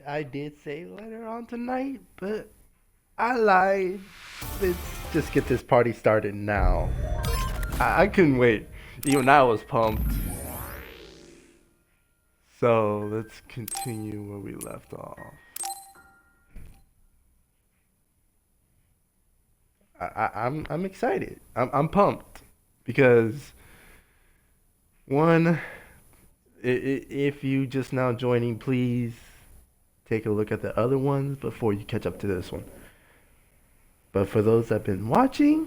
I did say later on tonight, but I lied. Let's just get this party started now. I couldn't wait. Even I was pumped. So let's continue where we left off. I'm excited. I'm pumped because one, if you just now joining, please take a look at the other ones before you catch up to this one. But for those that have been watching,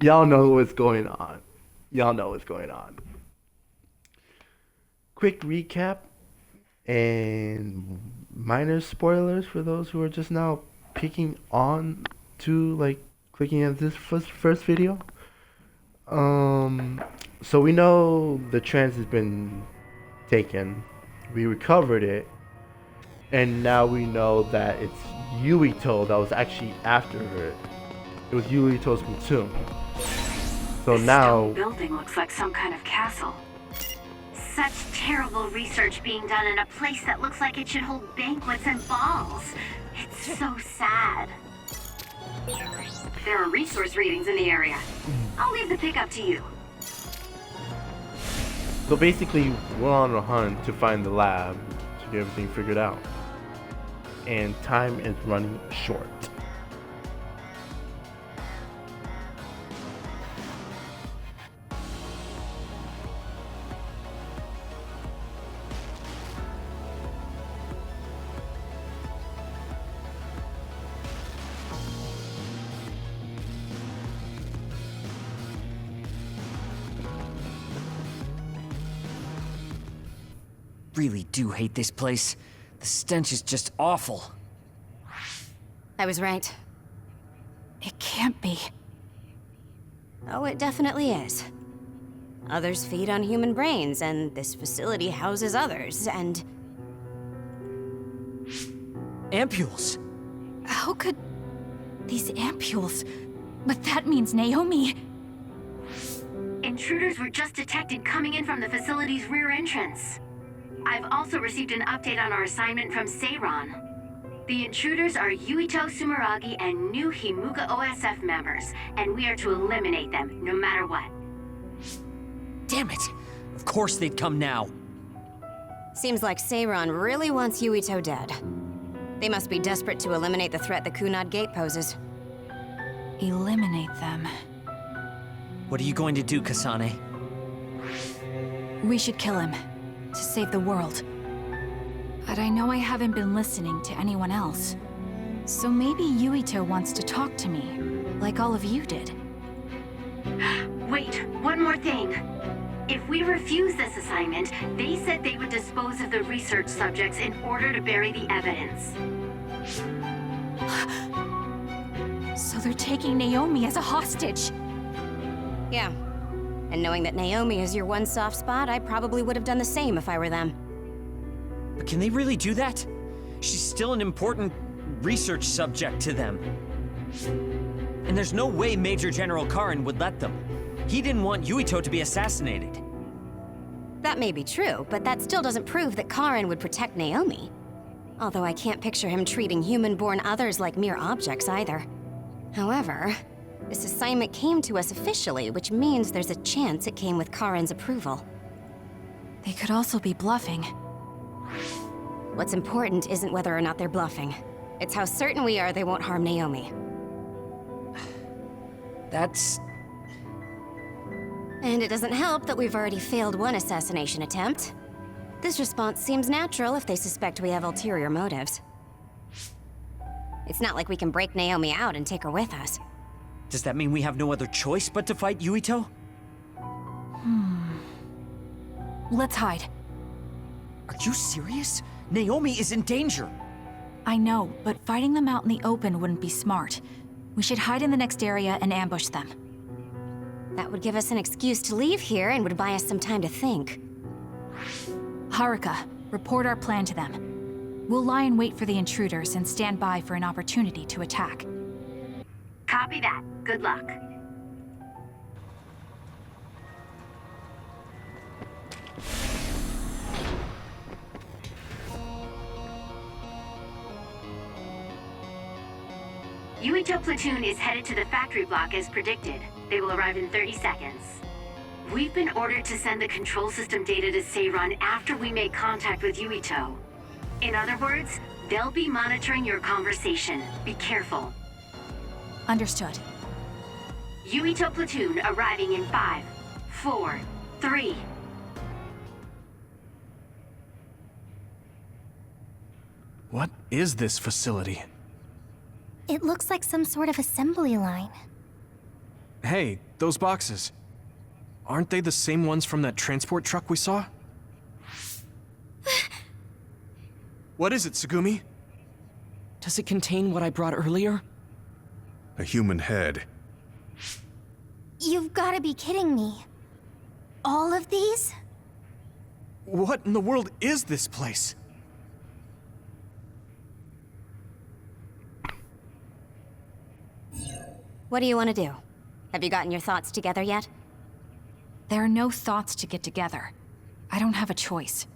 y'all know what's going on. Y'all know what's going on. Quick recap and minor spoilers for those who are just now picking on to like clicking at this first video. So we know the trans has been taken. We recovered it. And now we know that it's Yuito that was actually after her. It was Yuito's platoon. So this now stone building looks like some kind of castle. Such terrible research being done in a place that looks like it should hold banquets and balls. It's so sad. There are resource readings in the area. I'll leave the pickup to you. So basically, we're on a hunt to find the lab to get everything figured out. And time is running short. Really do hate this place. The stench is just awful. I was right. It can't be. Oh, it definitely is. Others feed on human brains, and this facility houses others, and... Ampules! How could... these ampules... But that means Naomi... Intruders were just detected coming in from the facility's rear entrance. I've also received an update on our assignment from Seiron. The intruders are Yuito Sumeragi and new Himuka OSF members, and we are to eliminate them, no matter what. Damn it! Of course they'd come now. Seems like Seiron really wants Yuito dead. They must be desperate to eliminate the threat the Kunad Gate poses. Eliminate them. What are you going to do, Kasane? We should kill him. To save the world. But I know I haven't been listening to anyone else. So maybe Yuito wants to talk to me, like all of you did. Wait, one more thing. If we refuse this assignment, they said they would dispose of the research subjects in order to bury the evidence. So they're taking Naomi as a hostage. Yeah. And knowing that Naomi is your one soft spot, I probably would have done the same if I were them. But can they really do that? She's still an important research subject to them. And there's no way Major General Karin would let them. He didn't want Yuito to be assassinated. That may be true, but that still doesn't prove that Karin would protect Naomi. Although I can't picture him treating human-born others like mere objects either. However, this assignment came to us officially, which means there's a chance it came with Karin's approval. They could also be bluffing. What's important isn't whether or not they're bluffing. It's how certain we are they won't harm Naomi. That's... And it doesn't help that we've already failed one assassination attempt. This response seems natural if they suspect we have ulterior motives. It's not like we can break Naomi out and take her with us. Does that mean we have no other choice but to fight Yuito? Let's hide. Are you serious? Naomi is in danger. I know, but fighting them out in the open wouldn't be smart. We should hide in the next area and ambush them. That would give us an excuse to leave here and would buy us some time to think. Haruka, report our plan to them. We'll lie in wait for the intruders and stand by for an opportunity to attack. Copy that. Good luck. Yuito platoon is headed to the factory block as predicted. They will arrive in 30 seconds. We've been ordered to send the control system data to Seiron after we make contact with Yuito. In other words, they'll be monitoring your conversation. Be careful. Understood. Yuito platoon arriving in 5, 4, 3. What is this facility? It looks like some sort of assembly line. Hey, those boxes. Aren't they the same ones from that transport truck we saw? What is it, Tsugumi? Does it contain what I brought earlier? A human head. You've gotta be kidding me. All of these? What in the world is this place? What do you want to do? Have you gotten your thoughts together yet? There are no thoughts to get together. I don't have a choice.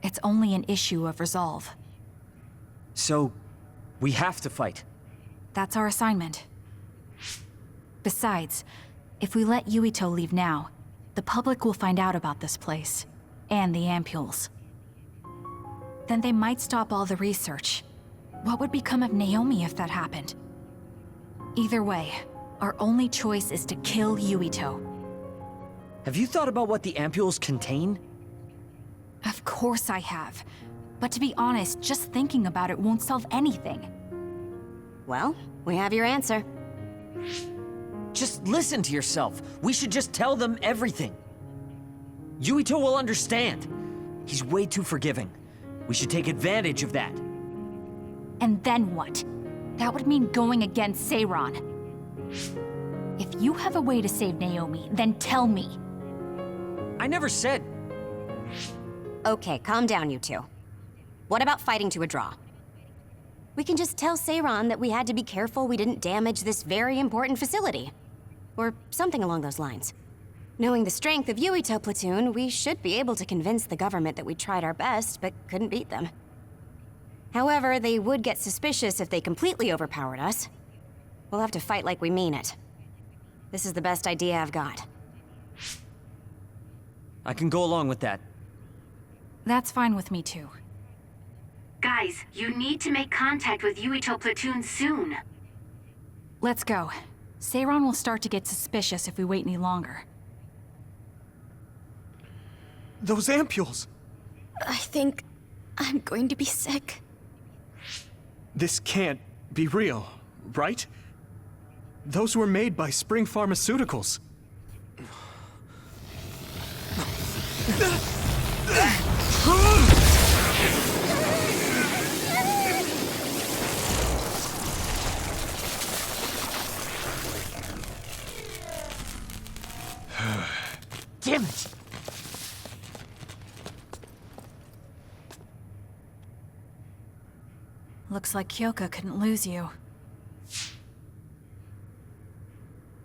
It's only an issue of resolve. So, we have to fight. That's our assignment. Besides, if we let Yuito leave now, the public will find out about this place, and the ampules. Then they might stop all the research. What would become of Naomi if that happened? Either way, our only choice is to kill Yuito. Have you thought about what the ampules contain? Of course I have. But to be honest, just thinking about it won't solve anything. Well, we have your answer. Just listen to yourself. We should just tell them everything. Yuito will understand. He's way too forgiving. We should take advantage of that. And then what? That would mean going against Seiron. If you have a way to save Naomi, then tell me. I never said... Okay, calm down, you two. What about fighting to a draw? We can just tell Seiron that we had to be careful we didn't damage this very important facility. Or something along those lines. Knowing the strength of Yuito platoon, we should be able to convince the government that we tried our best, but couldn't beat them. However, they would get suspicious if they completely overpowered us. We'll have to fight like we mean it. This is the best idea I've got. I can go along with that. That's fine with me too. Guys, you need to make contact with Yuito platoon soon. Let's go. Seiron will start to get suspicious if we wait any longer. Those ampules! I think I'm going to be sick. This can't be real, right? Those were made by Spring Pharmaceuticals. Damn it! Looks like Kyoka couldn't lose you.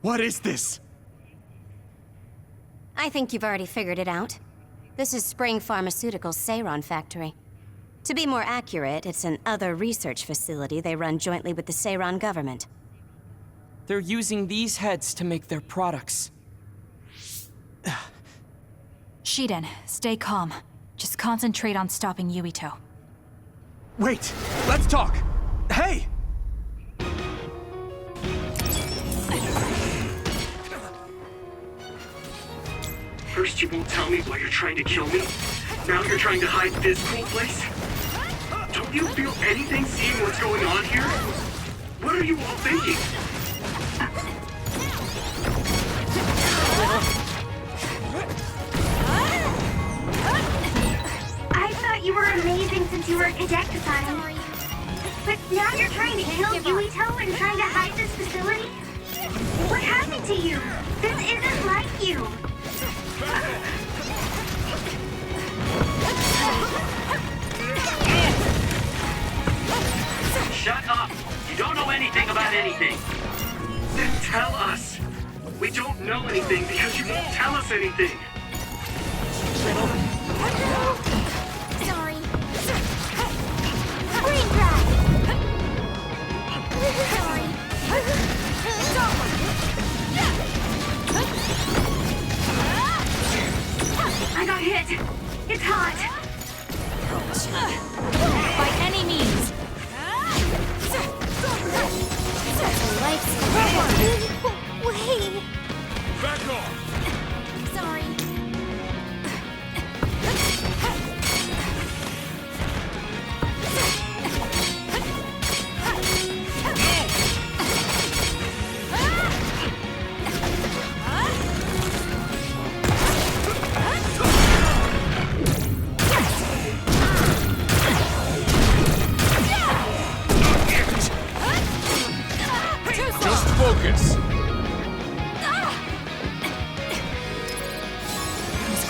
What is this? I think you've already figured it out. This is Spring Pharmaceuticals' Seiron factory. To be more accurate, it's an other research facility they run jointly with the Seiron government. They're using these heads to make their products. Shiden, stay calm. Just concentrate on stopping Yuito. Wait, let's talk! Hey! First you won't tell me why you're trying to kill me. Now you're trying to hide this cool place? Don't you feel anything seeing what's going on here? What are you all thinking? I thought you were amazing since you were a cadecticide. But now you're trying to kill Yuito and trying to hide this facility? What happened to you? This isn't like you. Shut up! You don't know anything about anything. Then tell us. We don't know anything because you won't tell us anything. Sorry. Brain drag. Sorry.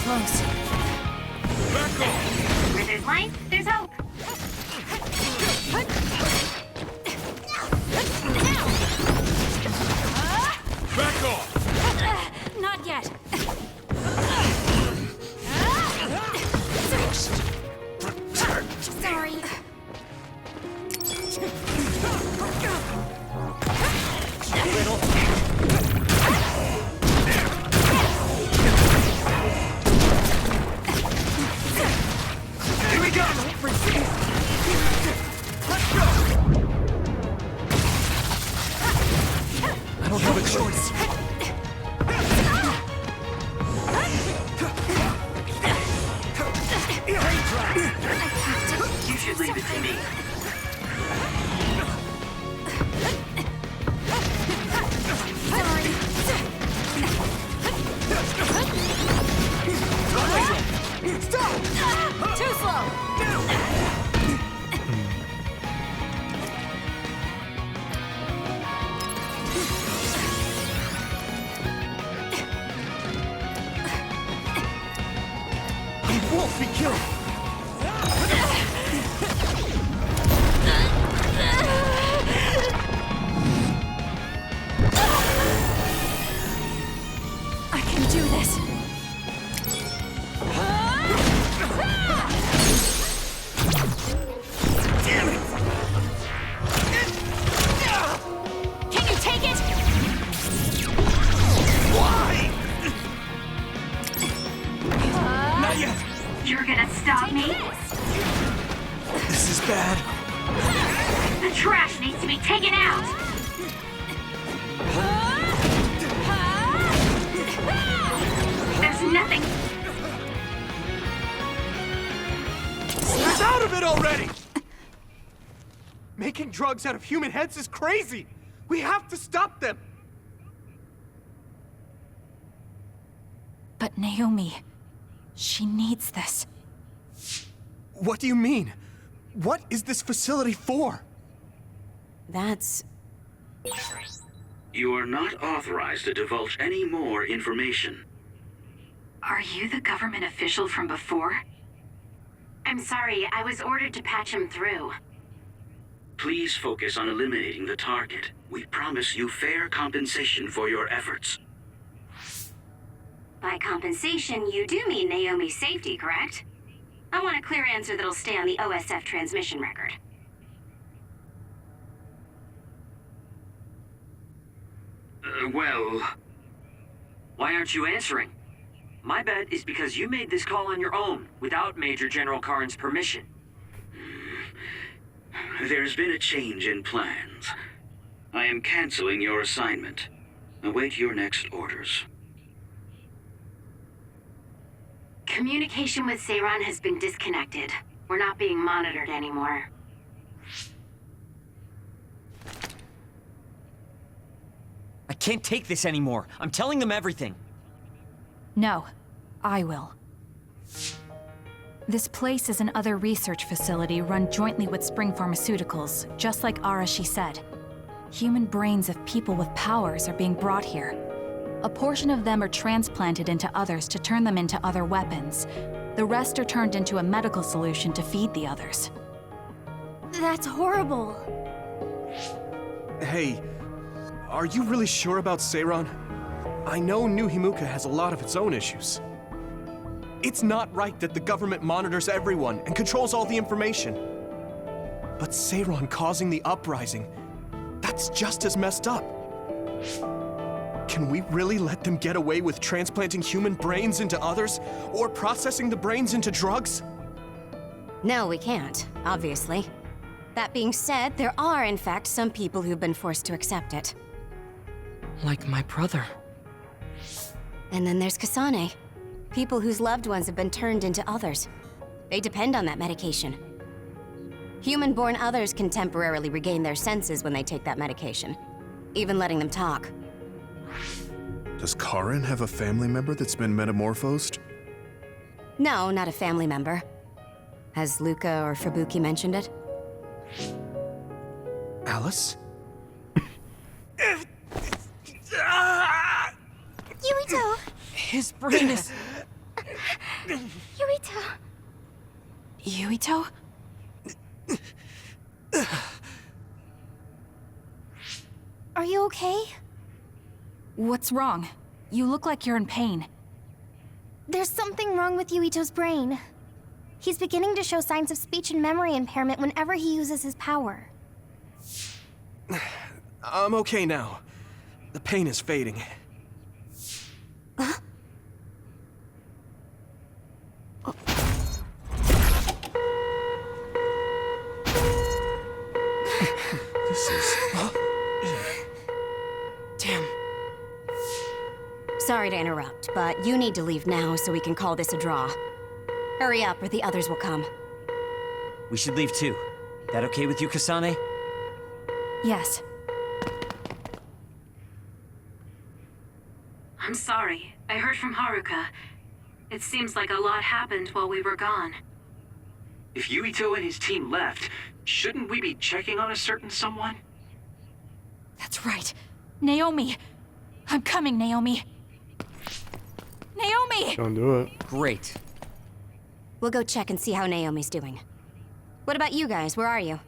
close. Where there's life, there's hope. Back off! Not yet. Sorry. Here we go! I don't have a choice. You should leave it to me. Too slow. I won't be killed. I can do this. Damn it! Can you take it? Why? Not yet. You're gonna stop me? This is bad. The trash needs to be taken out! There's nothing. Snap out of it already! Making drugs out of human heads is crazy! We have to stop them! But Naomi, she needs this. What do you mean? What is this facility for? That's... You are not authorized to divulge any more information. Are you the government official from before? I'm sorry, I was ordered to patch him through. Please focus on eliminating the target. We promise you fair compensation for your efforts. By compensation, you do mean Naomi's safety, correct? I want a clear answer that'll stay on the OSF transmission record. Well... Why aren't you answering? My bet is because you made this call on your own, without Major General Karin's permission. There's been a change in plans. I am canceling your assignment. Await your next orders. Communication with Seiran has been disconnected. We're not being monitored anymore. I can't take this anymore. I'm telling them everything. No, I will. This place is another research facility run jointly with Spring Pharmaceuticals, just like Arashi said. Human brains of people with powers are being brought here. A portion of them are transplanted into others to turn them into other weapons. The rest are turned into a medical solution to feed the others. That's horrible. Hey, are you really sure about Seiran? I know New Himuka has a lot of its own issues. It's not right that the government monitors everyone and controls all the information. But Seiran causing the uprising, that's just as messed up. Can we really let them get away with transplanting human brains into others, or processing the brains into drugs? No, we can't, obviously. That being said, there are, in fact, some people who've been forced to accept it. Like my brother. And then there's Kasane. People whose loved ones have been turned into others. They depend on that medication. Human-born others can temporarily regain their senses when they take that medication, even letting them talk. Does Karin have a family member that's been metamorphosed? No, not a family member. Has Luca or Fubuki mentioned it? Alice? Yuito! His brain is... Yuito! Yuito? Are you okay? What's wrong? You look like you're in pain. There's something wrong with Yuito's brain. He's beginning to show signs of speech and memory impairment whenever he uses his power. I'm okay now. The pain is fading. This is... Damn. Sorry to interrupt, but you need to leave now so we can call this a draw. Hurry up, or the others will come. We should leave too. That okay with you, Kasane? Yes. I'm sorry. I heard from Haruka. It seems like a lot happened while we were gone. If Yuito and his team left, shouldn't we be checking on a certain someone? That's right. Naomi! I'm coming, Naomi! Naomi! Don't do it. Great. We'll go check and see how Naomi's doing. What about you guys? Where are you?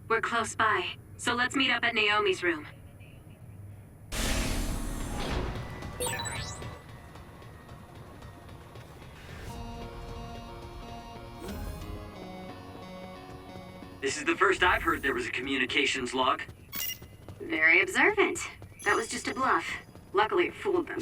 We're close by, so let's meet up at Naomi's room. This is the first I've heard there was a communications log. Very observant. That was just a bluff. Luckily, it fooled them.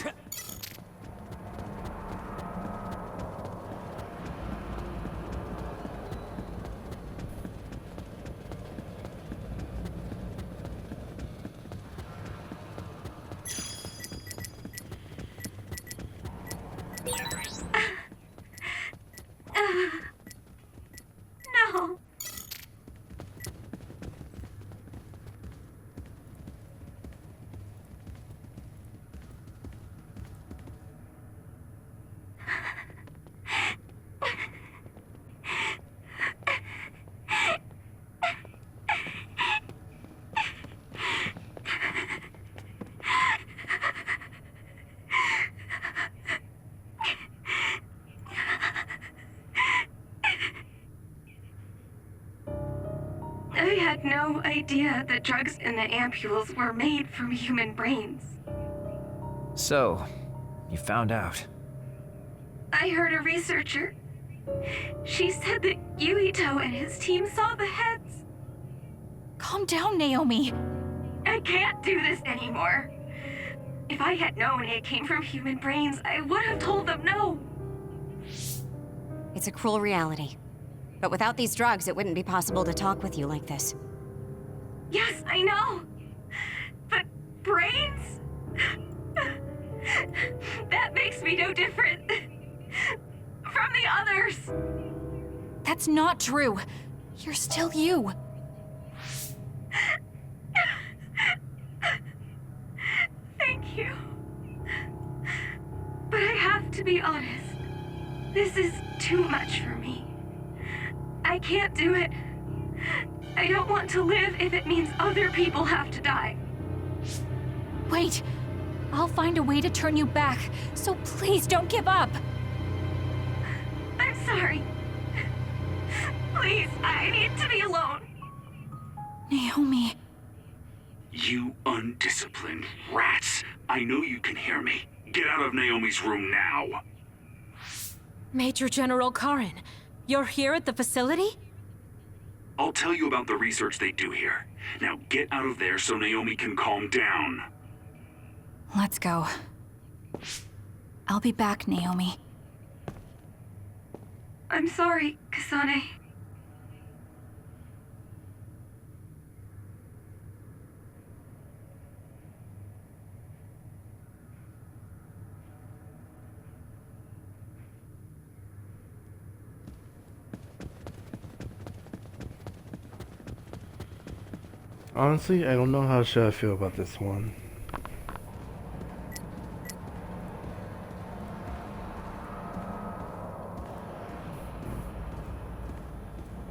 No. I had no idea the drugs in the ampules were made from human brains. So, you found out. I heard a researcher. She said that Yuito and his team saw the heads. Calm down, Naomi! I can't do this anymore. If I had known it came from human brains, I would have told them no. It's a cruel reality. But without these drugs, it wouldn't be possible to talk with you like this. Yes, I know. But brains? That makes me no different from the others. That's not true. You're still you. Thank you. But I have to be honest. This is too much for me. I can't do it. I don't want to live if it means other people have to die. Wait. I'll find a way to turn you back, so please don't give up. I'm sorry. Please, I need to be alone. Naomi. You undisciplined rats. I know you can hear me. Get out of Naomi's room now. Major General Karin, you're here at the facility? I'll tell you about the research they do here. Now get out of there so Naomi can calm down. Let's go. I'll be back, Naomi. I'm sorry, Kasane. Honestly, I don't know how should I feel about this one.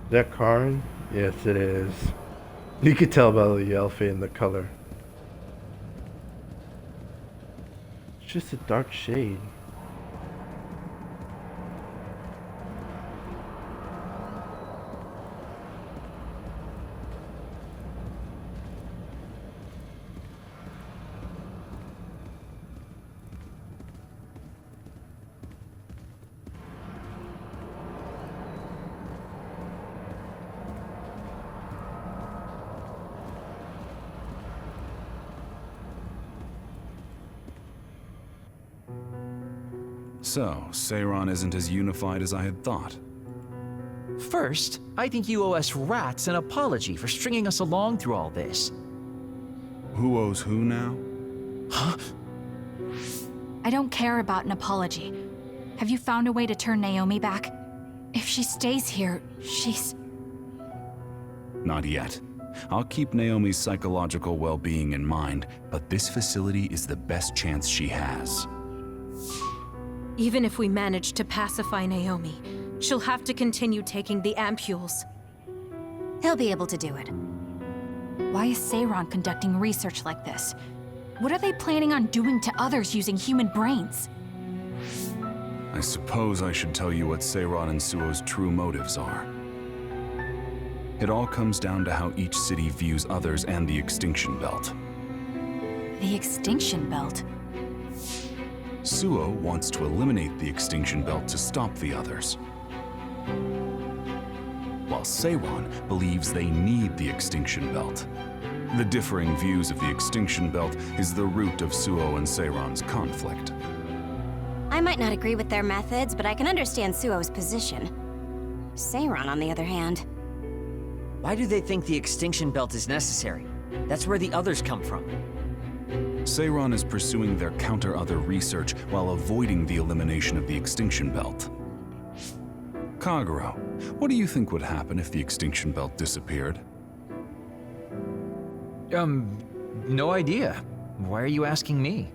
Is that Karin? Yes, it is. You could tell by the outfit and the color. It's just a dark shade. So, Seiron isn't as unified as I had thought. First, I think you owe us rats an apology for stringing us along through all this. Who owes who now? Huh? I don't care about an apology. Have you found a way to turn Naomi back? If she stays here, she's... Not yet. I'll keep Naomi's psychological well-being in mind, but this facility is the best chance she has. Even if we manage to pacify Naomi, she'll have to continue taking the ampules. He'll be able to do it. Why is Seiron conducting research like this? What are they planning on doing to others using human brains? I suppose I should tell you what Seiron and Suo's true motives are. It all comes down to how each city views others and the Extinction Belt. The Extinction Belt? Suo wants to eliminate the Extinction Belt to stop the others, while Seiron believes they need the Extinction Belt. The differing views of the Extinction Belt is the root of Suo and Seiron's conflict. I might not agree with their methods, but I can understand Suo's position. Seiron, on the other hand... Why do they think the Extinction Belt is necessary? That's where the others come from. Seiron is pursuing their counter-other research while avoiding the elimination of the Extinction Belt. Kagero, what do you think would happen if the Extinction Belt disappeared? No idea. Why are you asking me?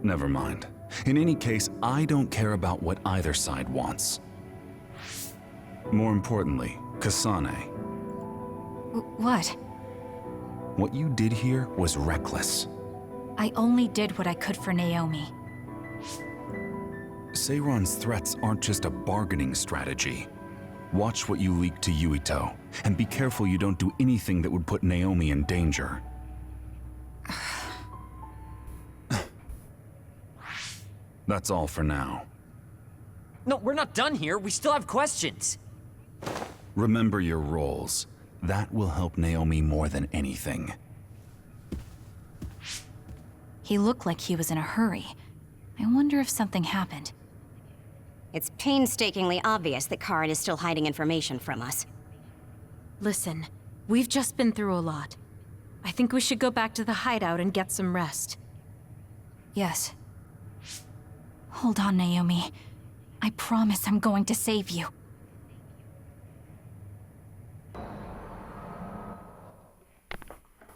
Never mind. In any case, I don't care about what either side wants. More importantly, Kasane. What? What you did here was reckless. I only did what I could for Naomi. Seiron's threats aren't just a bargaining strategy. Watch what you leak to Yuito, and be careful you don't do anything that would put Naomi in danger. That's all for now. No, we're not done here. We still have questions. Remember your roles. That will help Naomi more than anything. He looked like he was in a hurry. I wonder if something happened. It's painstakingly obvious that Karin is still hiding information from us. Listen, we've just been through a lot. I think we should go back to the hideout and get some rest. Yes. Hold on, Naomi. I promise I'm going to save you.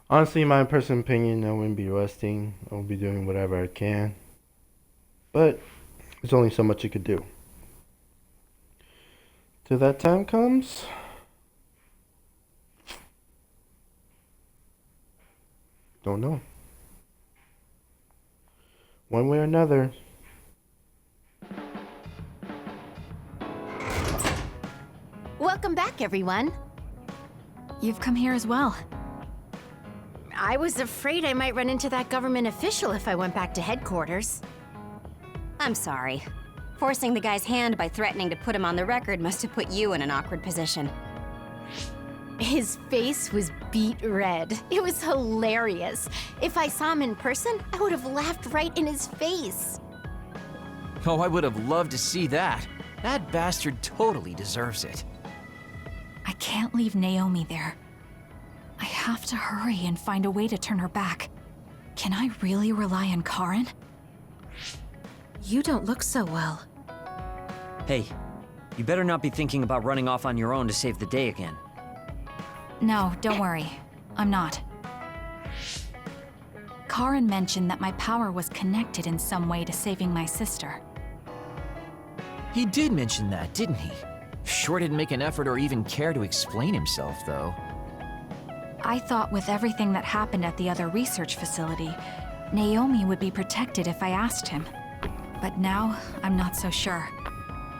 Honestly, in my personal opinion, I wouldn't be resting. I would be doing whatever I can. But there's only so much you could do. Till that time comes, don't know. One way or another. Welcome back, everyone. You've come here as well. I was afraid I might run into that government official if I went back to headquarters. I'm sorry. Forcing the guy's hand by threatening to put him on the record must have put you in an awkward position. His face was beet red. It was hilarious. If I saw him in person, I would have laughed right in his face. Oh, I would have loved to see that. That bastard totally deserves it. I can't leave Naomi there. I have to hurry and find a way to turn her back. Can I really rely on Karin? You don't look so well. Hey, you better not be thinking about running off on your own to save the day again. No, don't worry. I'm not. Karin mentioned that my power was connected in some way to saving my sister. He did mention that, didn't he? Sure didn't make an effort or even care to explain himself, though. I thought with everything that happened at the other research facility, Naomi would be protected if I asked him. But now, I'm not so sure.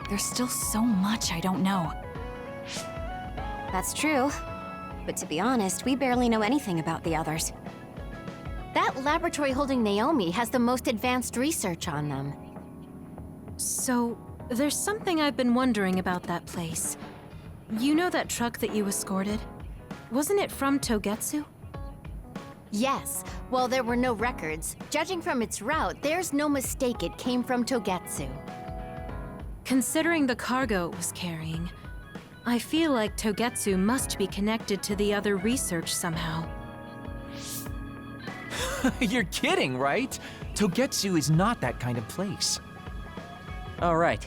There's still so much I don't know. That's true. But to be honest, we barely know anything about the others. That laboratory holding Naomi has the most advanced research on them. So, there's something I've been wondering about that place. You know that truck that you escorted? Wasn't it from Togetsu? Yes. While there were no records, judging from its route, there's no mistake it came from Togetsu. Considering the cargo it was carrying, I feel like Togetsu must be connected to the other research somehow. You're kidding, right? Togetsu is not that kind of place. Oh, right.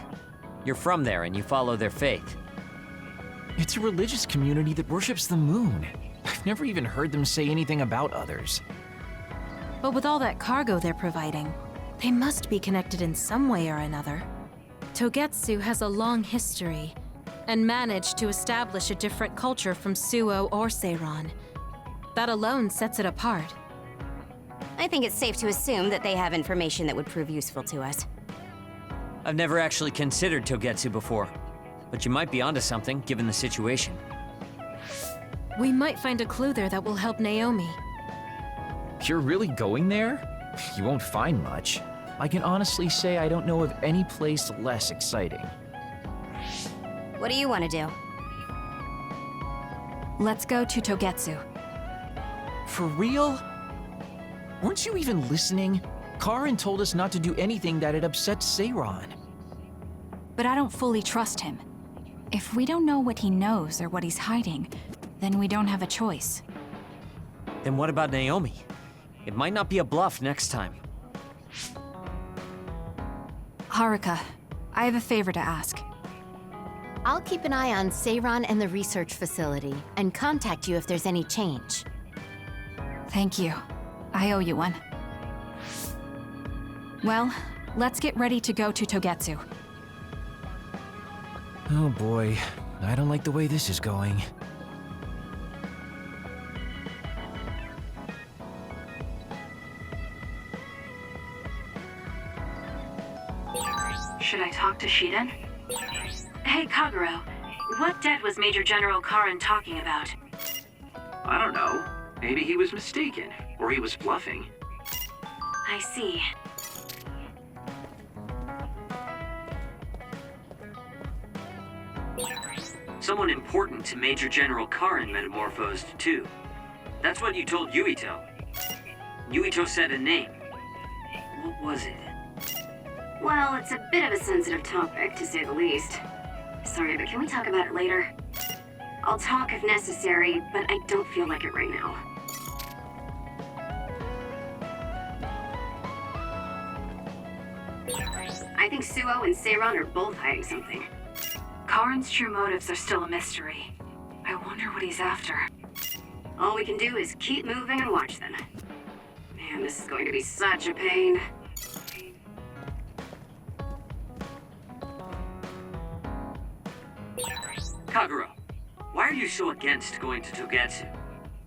You're from there and you follow their faith. It's a religious community that worships the moon. I've never even heard them say anything about others. But with all that cargo they're providing, they must be connected in some way or another. Togetsu has a long history, and managed to establish a different culture from Suo or Seiran. That alone sets it apart. I think it's safe to assume that they have information that would prove useful to us. I've never actually considered Togetsu before, but you might be onto something given the situation. We might find a clue there that will help Naomi. You're really going there? You won't find much. I can honestly say I don't know of any place less exciting. What do you want to do? Let's go to Togetsu. For real? Weren't you even listening? Karin told us not to do anything that'd upset Seiran. But I don't fully trust him. If we don't know what he knows or what he's hiding, then we don't have a choice. Then what about Naomi? It might not be a bluff next time. Haruka, I have a favor to ask. I'll keep an eye on Seiran and the research facility, and contact you if there's any change. Thank you. I owe you one. Well, let's get ready to go to Togetsu. Oh boy, I don't like the way this is going. Should I talk to Shiden? Hey, Kagero. What debt was Major General Karin talking about? I don't know. Maybe he was mistaken, or he was bluffing. I see. Someone important to Major General Karin metamorphosed too. That's what you told Yuito. Yuito said a name. What was it? Well, it's a bit of a sensitive topic, to say the least. Sorry, but can we talk about it later? I'll talk if necessary, but I don't feel like it right now. I think Suo and Seiran are both hiding something. Karin's true motives are still a mystery. I wonder what he's after. All we can do is keep moving and watch them. Man, this is going to be such a pain. Kagero, why are you so against going to Togetsu?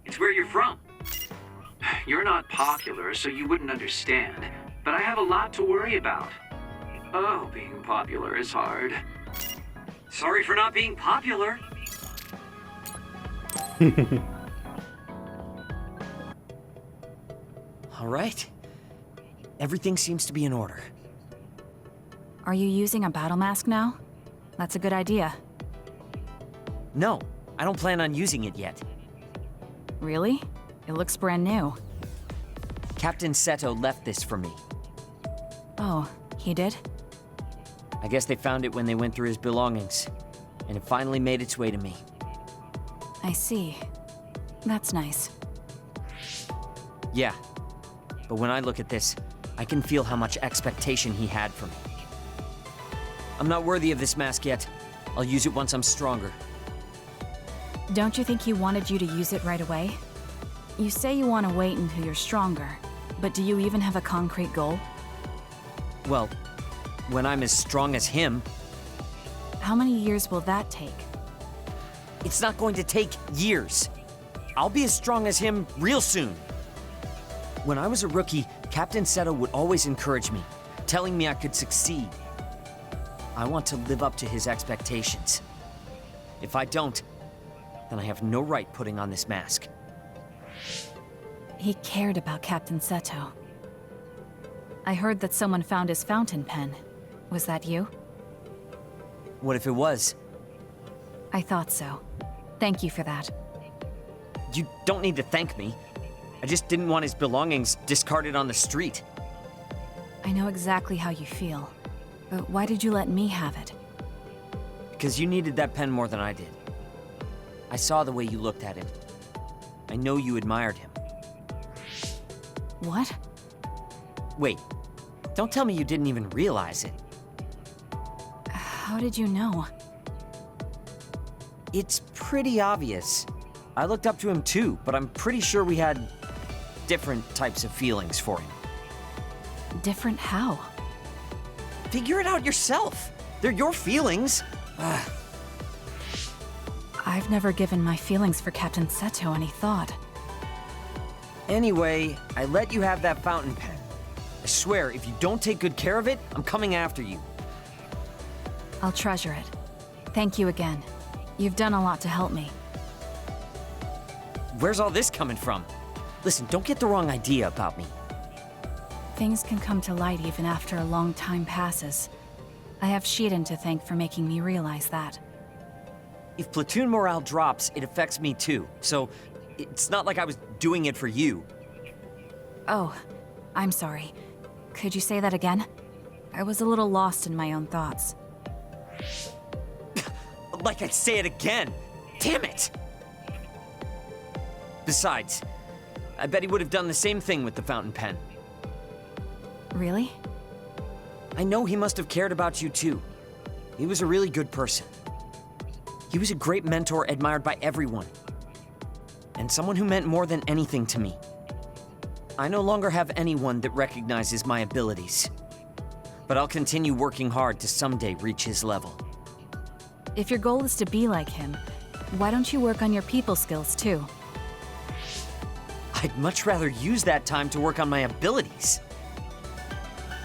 It's where you're from. You're not popular, so you wouldn't understand. But I have a lot to worry about. Oh, being popular is hard. Sorry for not being popular. All right. Everything seems to be in order. Are you using a battle mask now? That's a good idea. No, I don't plan on using it yet. Really? It looks brand new. Captain Seto left this for me. Oh, he did? I guess they found it when they went through his belongings, and it finally made its way to me. I see. That's nice. Yeah, but when I look at this, I can feel how much expectation he had for me. I'm not worthy of this mask yet. I'll use it once I'm stronger. Don't you think he wanted you to use it right away? You say you want to wait until you're stronger, but do you even have a concrete goal? Well, when I'm as strong as him... How many years will that take? It's not going to take years. I'll be as strong as him real soon. When I was a rookie, Captain Seto would always encourage me, telling me I could succeed. I want to live up to his expectations. If I don't, then I have no right putting on this mask. He cared about Captain Seto. I heard that someone found his fountain pen. Was that you? What if it was? I thought so. Thank you for that. You don't need to thank me. I just didn't want his belongings discarded on the street. I know exactly how you feel. But why did you let me have it? because you needed that pen more than I did. I saw the way you looked at him. I know you admired him. What? Wait, don't tell me you didn't even realize it. How did you know? It's pretty obvious. I looked up to him too, but I'm pretty sure we had different types of feelings for him. Different how? Figure it out yourself. They're your feelings. I've never given my feelings for Captain Seto any thought. Anyway, I let you have that fountain pen. I swear, if you don't take good care of it, I'm coming after you. I'll treasure it. Thank you again. You've done a lot to help me. Where's all this coming from? Listen, don't get the wrong idea about me. Things can come to light even after a long time passes. I have Shiden to thank for making me realize that. If platoon morale drops, it affects me too. So, it's not like I was doing it for you. Oh, I'm sorry. Could you say that again? I was a little lost in my own thoughts. Like I'd say it again! Damn it! Besides, I bet he would have done the same thing with the fountain pen. Really? I know he must have cared about you too. He was a really good person. He was a great mentor admired by everyone. And someone who meant more than anything to me. I no longer have anyone that recognizes my abilities. But I'll continue working hard to someday reach his level. If your goal is to be like him, why don't you work on your people skills too? I'd much rather use that time to work on my abilities.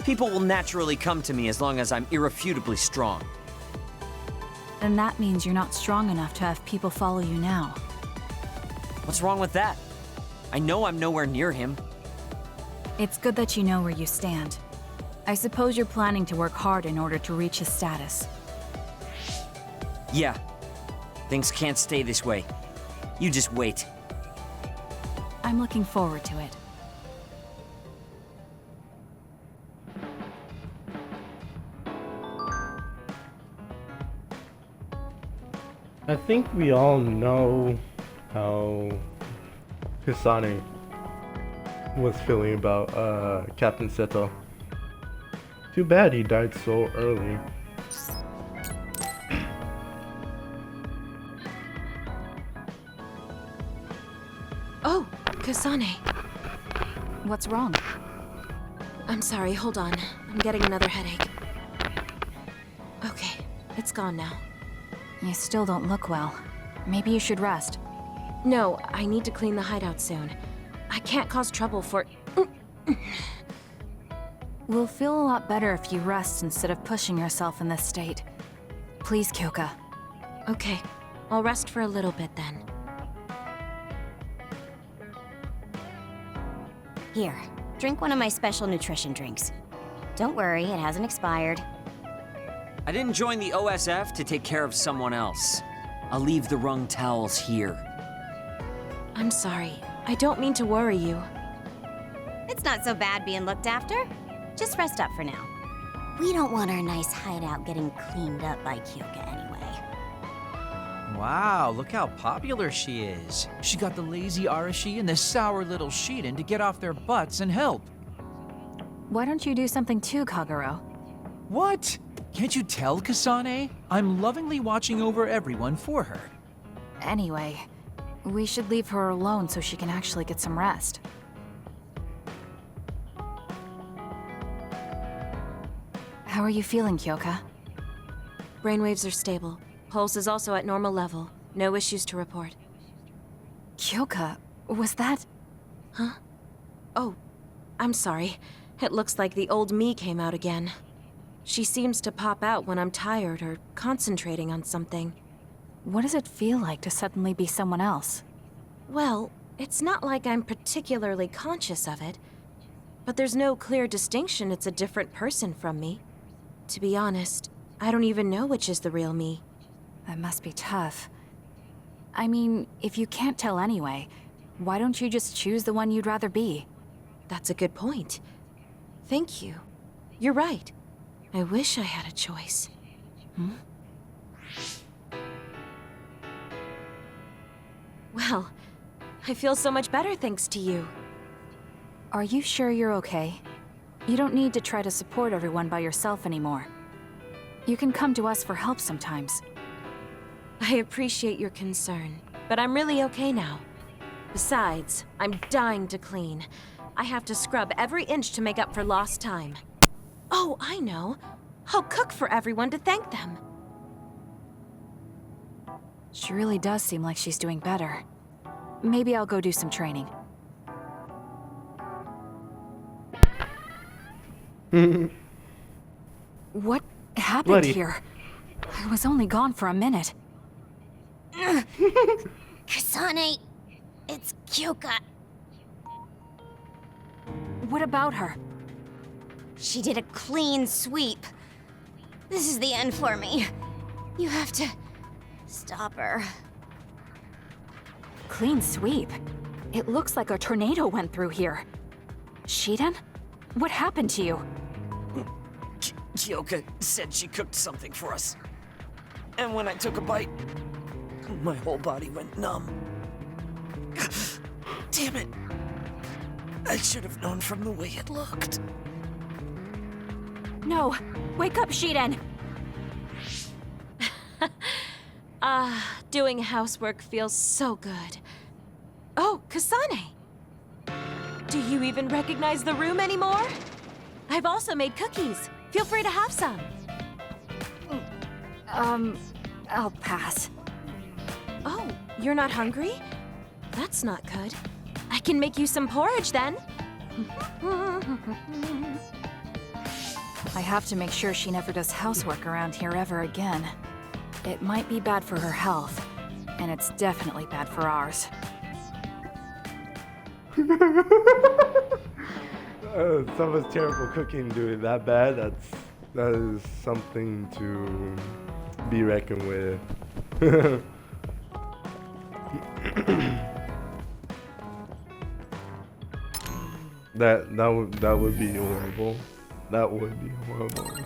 People will naturally come to me as long as I'm irrefutably strong. Then that means you're not strong enough to have people follow you now. What's wrong with that? I know I'm nowhere near him. It's good that you know where you stand. I suppose you're planning to work hard in order to reach his status. Yeah. Things can't stay this way. You just wait. I'm looking forward to it. I think we all know how Kasane was feeling about Captain Seto. Too bad he died so early. Oh, Kasane. What's wrong? I'm sorry, hold on. I'm getting another headache. Okay, it's gone now. You still don't look well. Maybe you should rest. No, I need to clean the hideout soon. I can't cause trouble for... We'll feel a lot better if you rest instead of pushing yourself in this state. Please, Kyoka. Okay, I'll rest for a little bit then. Here, drink one of my special nutrition drinks. Don't worry, it hasn't expired. I didn't join the OSF to take care of someone else. I'll leave the wrung towels here. I'm sorry. I don't mean to worry you. It's not so bad being looked after. Just rest up for now. We don't want our nice hideout getting cleaned up by Kyoka anyway. Wow, look how popular she is. She got the lazy Arashi and the sour little Shiden to get off their butts and help. Why don't you do something too, Kagero? What? Can't you tell, Kasane? I'm lovingly watching over everyone for her. Anyway, we should leave her alone so she can actually get some rest. How are you feeling, Kyoka? Brainwaves are stable. Pulse is also at normal level. No issues to report. Kyoka, was that... Huh? Oh, I'm sorry. It looks like the old me came out again. She seems to pop out when I'm tired or concentrating on something. What does it feel like to suddenly be someone else? Well, it's not like I'm particularly conscious of it, but there's no clear distinction it's a different person from me. To be honest, I don't even know which is the real me. That must be tough. I mean, if you can't tell anyway, why don't you just choose the one you'd rather be? That's a good point. Thank you. You're right. I wish I had a choice. Well, I feel so much better thanks to you. Are you sure you're okay? You don't need to try to support everyone by yourself anymore. You can come to us for help sometimes. I appreciate your concern, but I'm really okay now. Besides, I'm dying to clean. I have to scrub every inch to make up for lost time. Oh, I know. I'll cook for everyone to thank them. She really does seem like she's doing better. Maybe I'll go do some training. What happened Bloody. here? I was only gone for a minute. Kasane, it's Kyoka. What about her? She did a clean sweep. This is the end for me. You have to stop her. Clean sweep? It looks like a tornado went through here. Shiden? What happened to you? Kyoka said she cooked something for us. And when I took a bite, my whole body went numb. Damn it. I should have known from the way it looked. No! Wake up, Shiden! Doing housework feels so good. Oh, Kasane! Do you even recognize the room anymore? I've also made cookies. Feel free to have some. I'll pass. Oh, you're not hungry? That's not good. I can make you some porridge then. I have to make sure she never does housework around here ever again. It might be bad for her health, and it's definitely bad for ours. Someone's terrible cooking doing that bad. That is something to be reckoned with. that would be horrible. That would be horrible.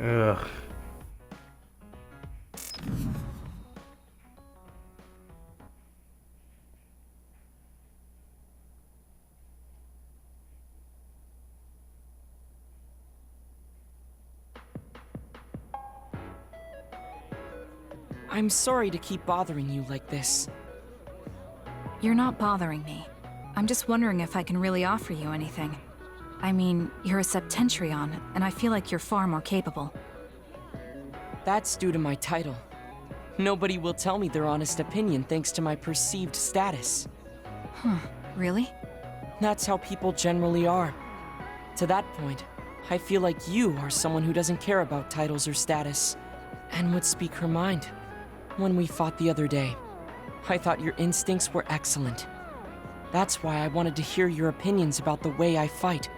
Ugh. I'm sorry to keep bothering you like this. You're not bothering me. I'm just wondering if I can really offer you anything. I mean, you're a Septentrion, and I feel like you're far more capable. That's due to my title. Nobody will tell me their honest opinion thanks to my perceived status. Huh, really? That's how people generally are. To that point, I feel like you are someone who doesn't care about titles or status, and would speak her mind. When we fought the other day, I thought your instincts were excellent. That's why I wanted to hear your opinions about the way I fight.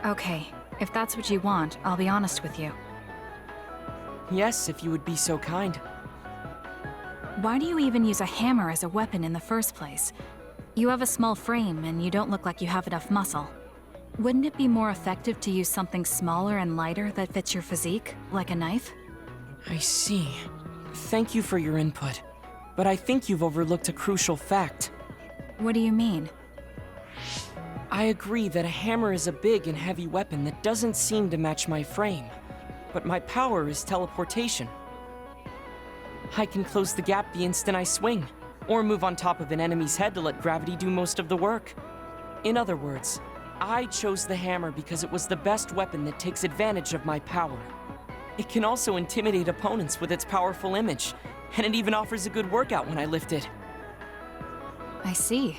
Okay, if that's what you want, I'll be honest with you. Yes, if you would be so kind. Why do you even use a hammer as a weapon in the first place? You have a small frame, and you don't look like you have enough muscle. Wouldn't it be more effective to use something smaller and lighter that fits your physique, like a knife? I see. Thank you for your input. But I think you've overlooked a crucial fact. What do you mean? I agree that a hammer is a big and heavy weapon that doesn't seem to match my frame. But my power is teleportation. I can close the gap the instant I swing, or move on top of an enemy's head to let gravity do most of the work. In other words, I chose the hammer because it was the best weapon that takes advantage of my power. It can also intimidate opponents with its powerful image, and it even offers a good workout when I lift it. I see.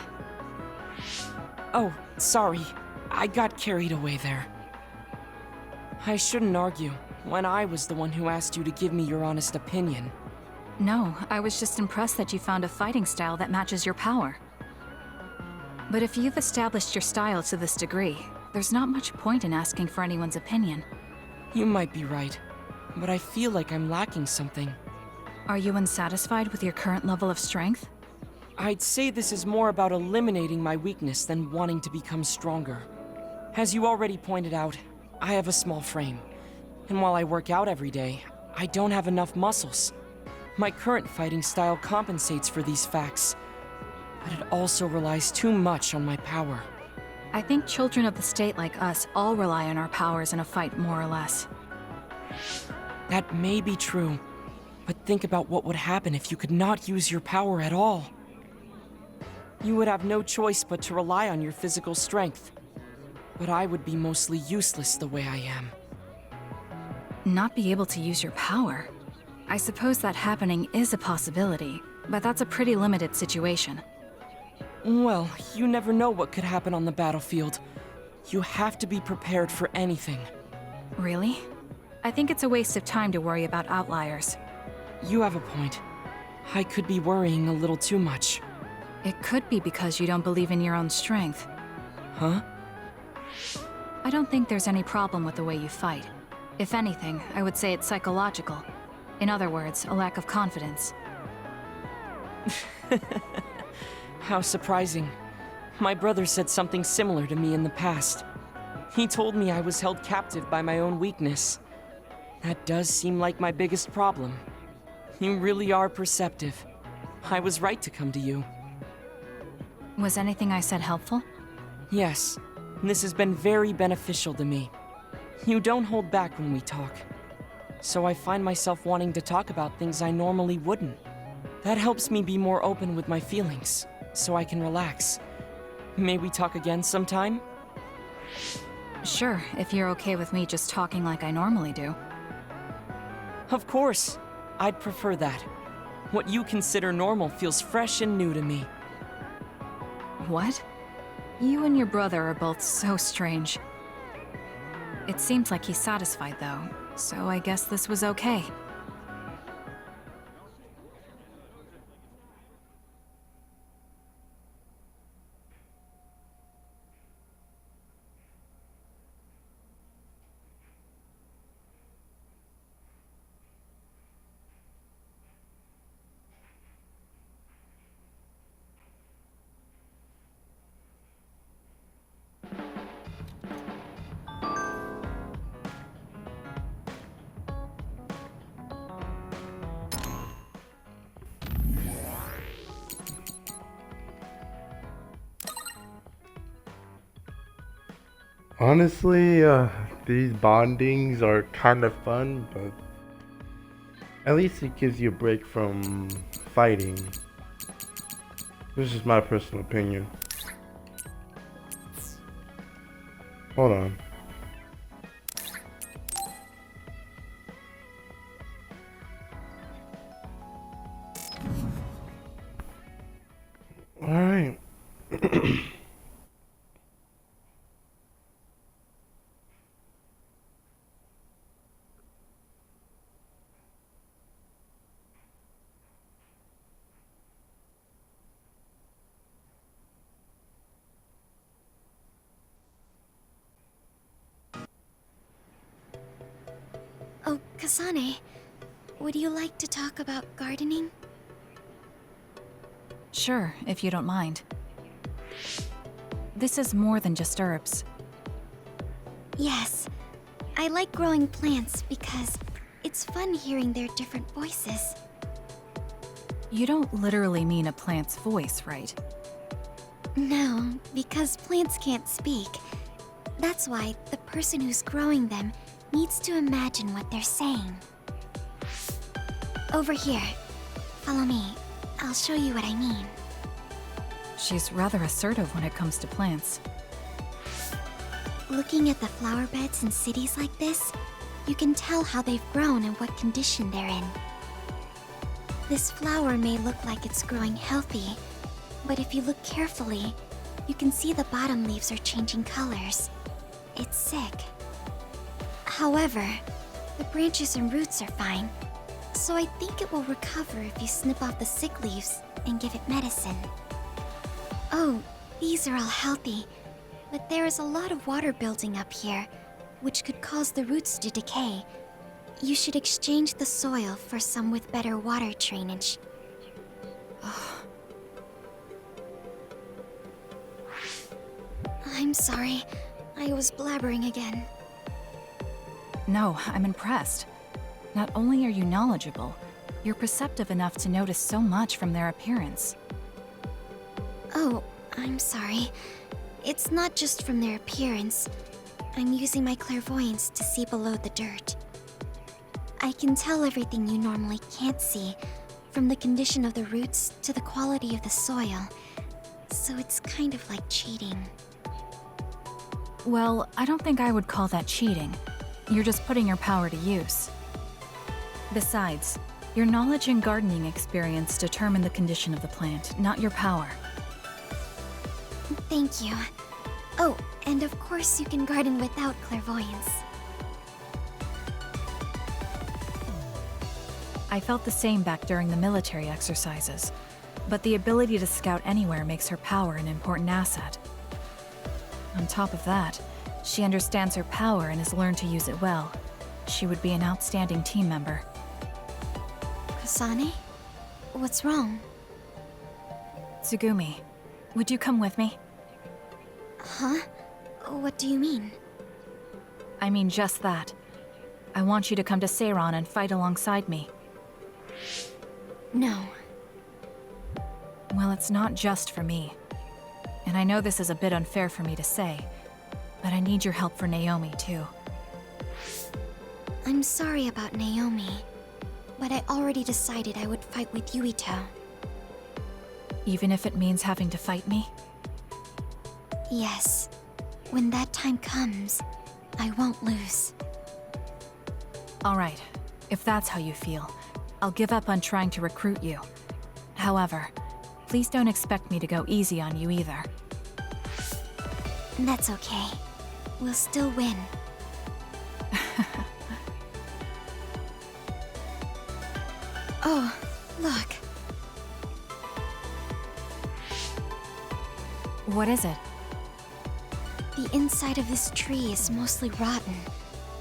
Oh, sorry. I got carried away there. I shouldn't argue, when I was the one who asked you to give me your honest opinion. No, I was just impressed that you found a fighting style that matches your power. But if you've established your style to this degree, there's not much point in asking for anyone's opinion. You might be right, but I feel like I'm lacking something. Are you unsatisfied with your current level of strength? I'd say this is more about eliminating my weakness than wanting to become stronger. As you already pointed out, I have a small frame. And while I work out every day, I don't have enough muscles. My current fighting style compensates for these facts, but it also relies too much on my power. I think children of the state like us all rely on our powers in a fight, more or less. That may be true, but think about what would happen if you could not use your power at all. You would have no choice but to rely on your physical strength. But I would be mostly useless the way I am. Not be able to use your power? I suppose that happening is a possibility, but that's a pretty limited situation. Well, you never know what could happen on the battlefield. You have to be prepared for anything. Really? I think it's a waste of time to worry about outliers. You have a point. I could be worrying a little too much. It could be because you don't believe in your own strength. Huh? I don't think there's any problem with the way you fight. If anything, I would say it's psychological. In other words, a lack of confidence. How surprising. My brother said something similar to me in the past. He told me I was held captive by my own weakness. That does seem like my biggest problem. You really are perceptive. I was right to come to you. Was anything I said helpful? Yes. This has been very beneficial to me. You don't hold back when we talk. So I find myself wanting to talk about things I normally wouldn't. That helps me be more open with my feelings, so I can relax. May we talk again sometime? Sure, if you're okay with me just talking like I normally do. Of course. I'd prefer that. What you consider normal feels fresh and new to me. What? You and your brother are both so strange. It seems like he's satisfied, though, so I guess this was okay. Honestly, these bondings are kind of fun, but at least it gives you a break from fighting. This is my personal opinion. Hold on. All right. Oh, Kasane, would you like to talk about gardening? Sure, if you don't mind. This is more than just herbs. Yes. I like growing plants because It's fun hearing their different voices. You don't literally mean a plant's voice, right? No, because plants can't speak. That's why the person who's growing them needs to imagine what they're saying. Over here. Follow me. I'll show you what I mean. She's rather assertive when it comes to plants. Looking at the flower beds in cities like this, you can tell how they've grown and what condition they're in. This flower may look like it's growing healthy, but if you look carefully, you can see the bottom leaves are changing colors. It's sick. However, the branches and roots are fine, so I think it will recover if you snip off the sick leaves and give it medicine. Oh, these are all healthy, but there is a lot of water building up here, which could cause the roots to decay. You should exchange the soil for some with better water drainage. I'm sorry. I was blabbering again. No, I'm impressed. Not only are you knowledgeable, you're perceptive enough to notice so much from their appearance. Oh, I'm sorry. It's not just from their appearance. I'm using my clairvoyance to see below the dirt. I can tell everything you normally can't see, from the condition of the roots to the quality of the soil. So it's kind of like cheating. Well, I don't think I would call that cheating. You're just putting your power to use. Besides, your knowledge and gardening experience determine the condition of the plant, not your power. Thank you. Oh, and of course you can garden without clairvoyance. I felt the same back during the military exercises, but the ability to scout anywhere makes her power an important asset. On top of that, she understands her power and has learned to use it well. She would be an outstanding team member. Kasane? What's wrong? Tsugumi, would you come with me? Huh? What do you mean? I mean just that. I want you to come to Seiron and fight alongside me. No. Well, it's not just for me. And I know this is a bit unfair for me to say, but I need your help for Naomi, too. I'm sorry about Naomi, but I already decided I would fight with Yuito. Even if it means having to fight me? Yes. When that time comes, I won't lose. All right. If that's how you feel, I'll give up on trying to recruit you. However, please don't expect me to go easy on you either. That's okay. We'll still win. Oh, look. What is it? The inside of this tree is mostly rotten.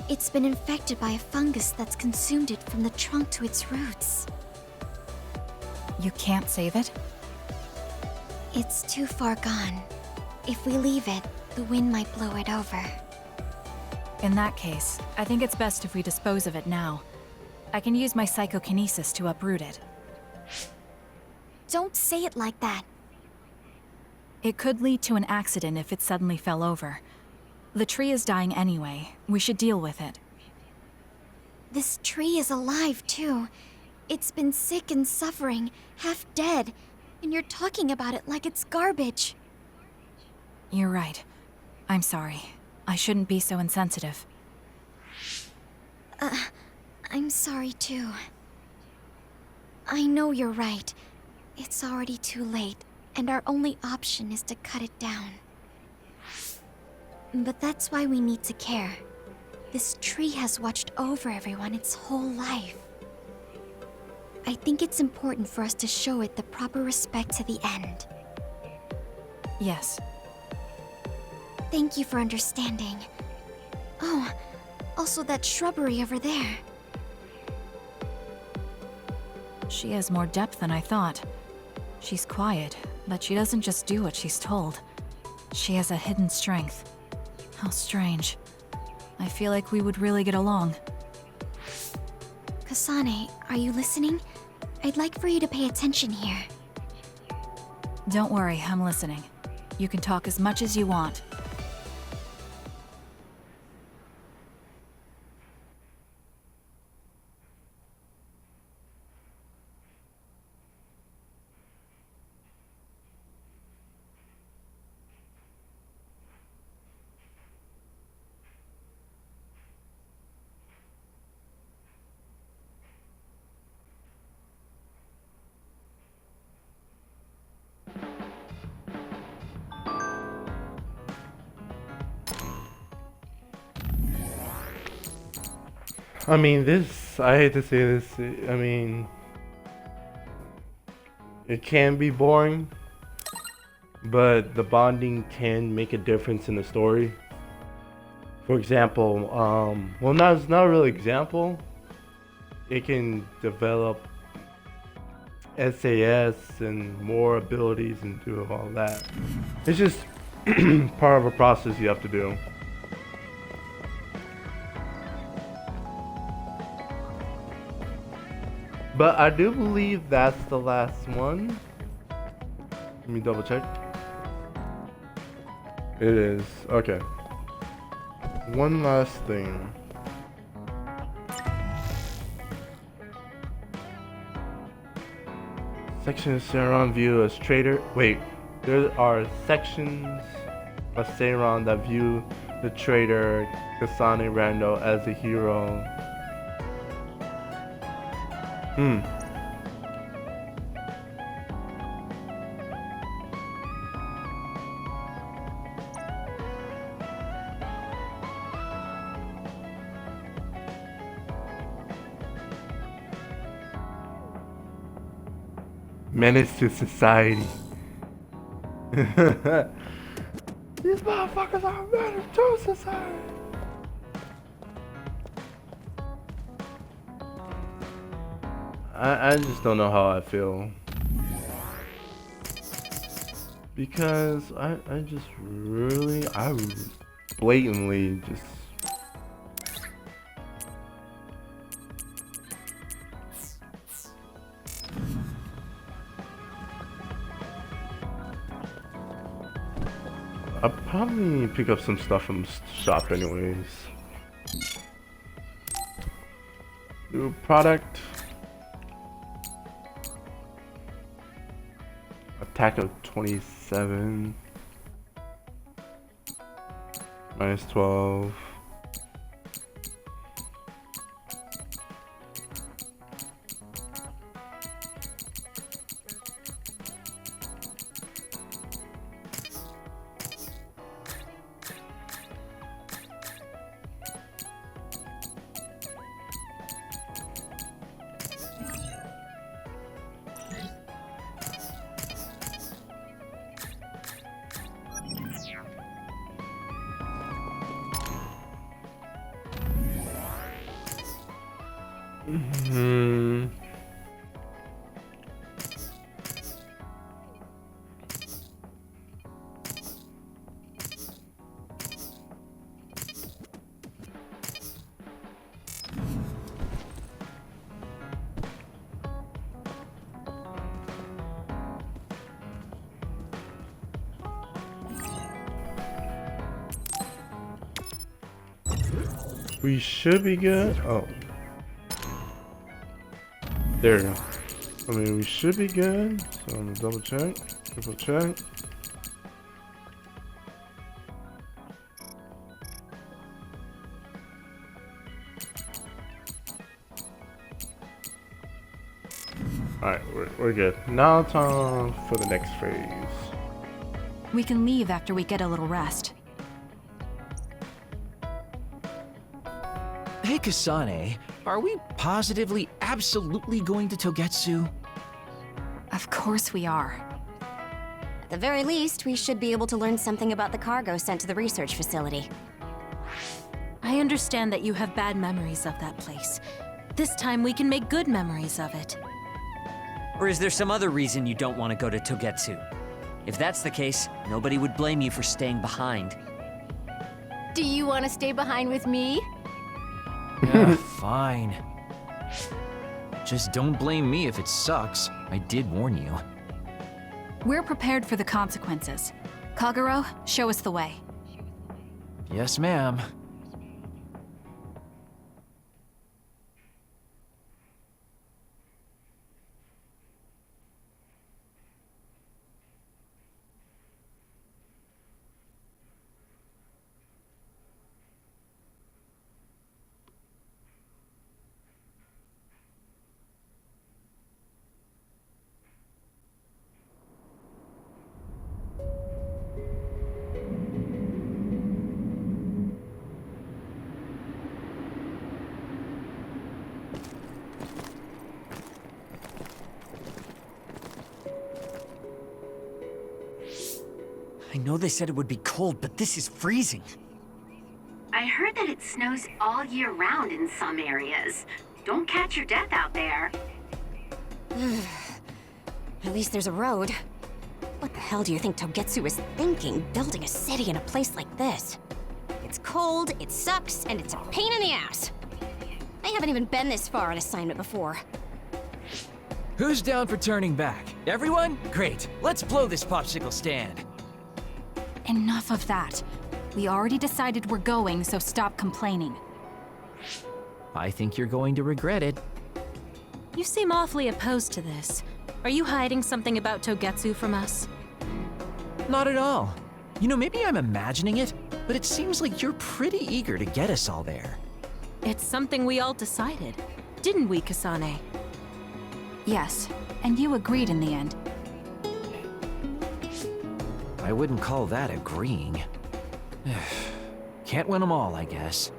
It's been infected by a fungus that's consumed it from the trunk to its roots. You can't save it? It's too far gone. If we leave it, the wind might blow it over. In that case, I think it's best if we dispose of it now. I can use my psychokinesis to uproot it. Don't say it like that. It could lead to an accident if it suddenly fell over. The tree is dying anyway. We should deal with it. This tree is alive, too. It's been sick and suffering, half dead, and you're talking about it like it's garbage. You're right. I'm sorry. I shouldn't be so insensitive. I'm sorry, too. I know you're right. It's already too late, and our only option is to cut it down. But that's why we need to care. This tree has watched over everyone its whole life. I think it's important for us to show it the proper respect to the end. Yes. Thank you for understanding. Oh, also that shrubbery over there. She has more depth than I thought. She's quiet, but she doesn't just do what she's told. She has a hidden strength. How strange. I feel like we would really get along. Kasane, are you listening? I'd like for you to pay attention here. Don't worry, I'm listening. You can talk as much as you want. I mean, this, I hate to say this, I mean, it can be boring, but the bonding can make a difference in the story. For example, well, it's not a real example. It can develop SAS and more abilities and do all that. It's just part of a process you have to do. But I do believe that's the last one. Let me double check. It is. Okay. One last thing. Section of Seiron view as traitor. Wait, there are sections of Seiron that view the traitor Kasane Rando as a hero. Menace to society. These motherfuckers are a menace to society. I just don't know how I feel. Because I just really, I blatantly just... I'll probably pick up some stuff from the shop anyways. New product. Attack of 27. Minus 12. We should be good. Oh. There we go. I mean, we should be good. So I'm gonna double check, triple check. Alright, we're good. Now it's on for the next phase. We can leave after we get a little rest. Hey, Kasane, are we positively, absolutely going to Togetsu? Of course we are. At the very least, we should be able to learn something about the cargo sent to the research facility. I understand that you have bad memories of that place. This time we can make good memories of it. Or is there some other reason you don't want to go to Togetsu? If that's the case, nobody would blame you for staying behind. Do you want to stay behind with me? Yeah, fine. Just don't blame me if it sucks. I did warn you. We're prepared for the consequences. Kagero, show us the way. Yes, ma'am. I know they said it would be cold, but this is freezing. I heard that it snows all year round in some areas. Don't catch your death out there. At least there's a road. What the hell do you think Togetsu is thinking, building a city in a place like this? It's cold, it sucks, and it's a pain in the ass. I haven't even been this far on assignment before. Who's down for turning back? Everyone? Great. Let's blow this popsicle stand. Enough of that. We already decided we're going, so stop complaining. I think you're going to regret it. You seem awfully opposed to this. Are you hiding something about Togetsu from us? Not at all. You know, maybe I'm imagining it, but it seems like you're pretty eager to get us all there. It's something we all decided. Didn't we, Kasane? Yes, and you agreed in the end. I wouldn't call that agreeing. Can't win them all, I guess.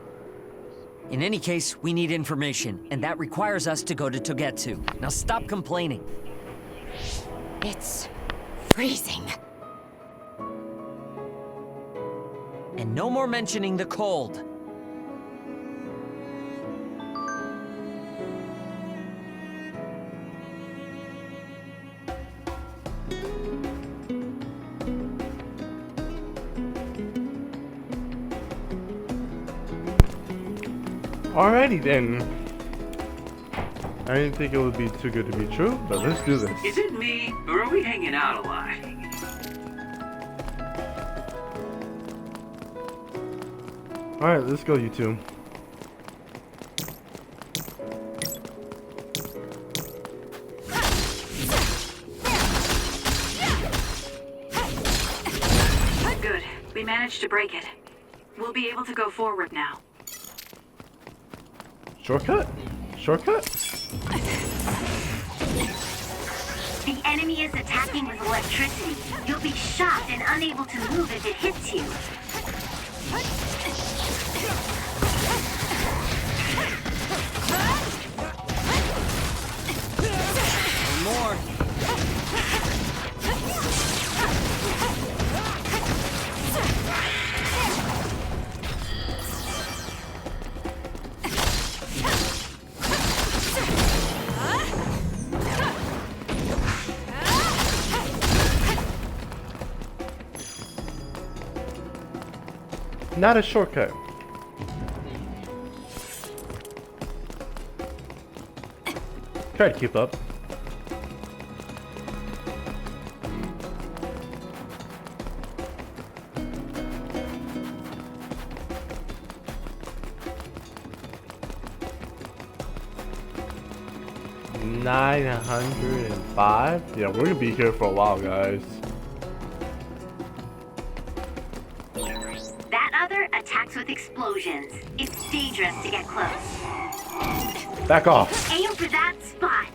In any case, we need information, and that requires us to go to Togetsu. Now stop complaining. It's freezing. And no more mentioning the cold. Alrighty then. I didn't think it would be too good to be true, but let's do this. Is it me, or are we hanging out a lot? Alright, let's go, you two. Good. We managed to break it. We'll be able to go forward now. Shortcut? Shortcut? The enemy is attacking with electricity. You'll be shocked and unable to move if it hits you. More. Not a shortcut. Try to keep up. $905? Yeah, we're gonna be here for a while, guys. That other attacks with explosions. It's dangerous to get close. Back off. Aim for that spot.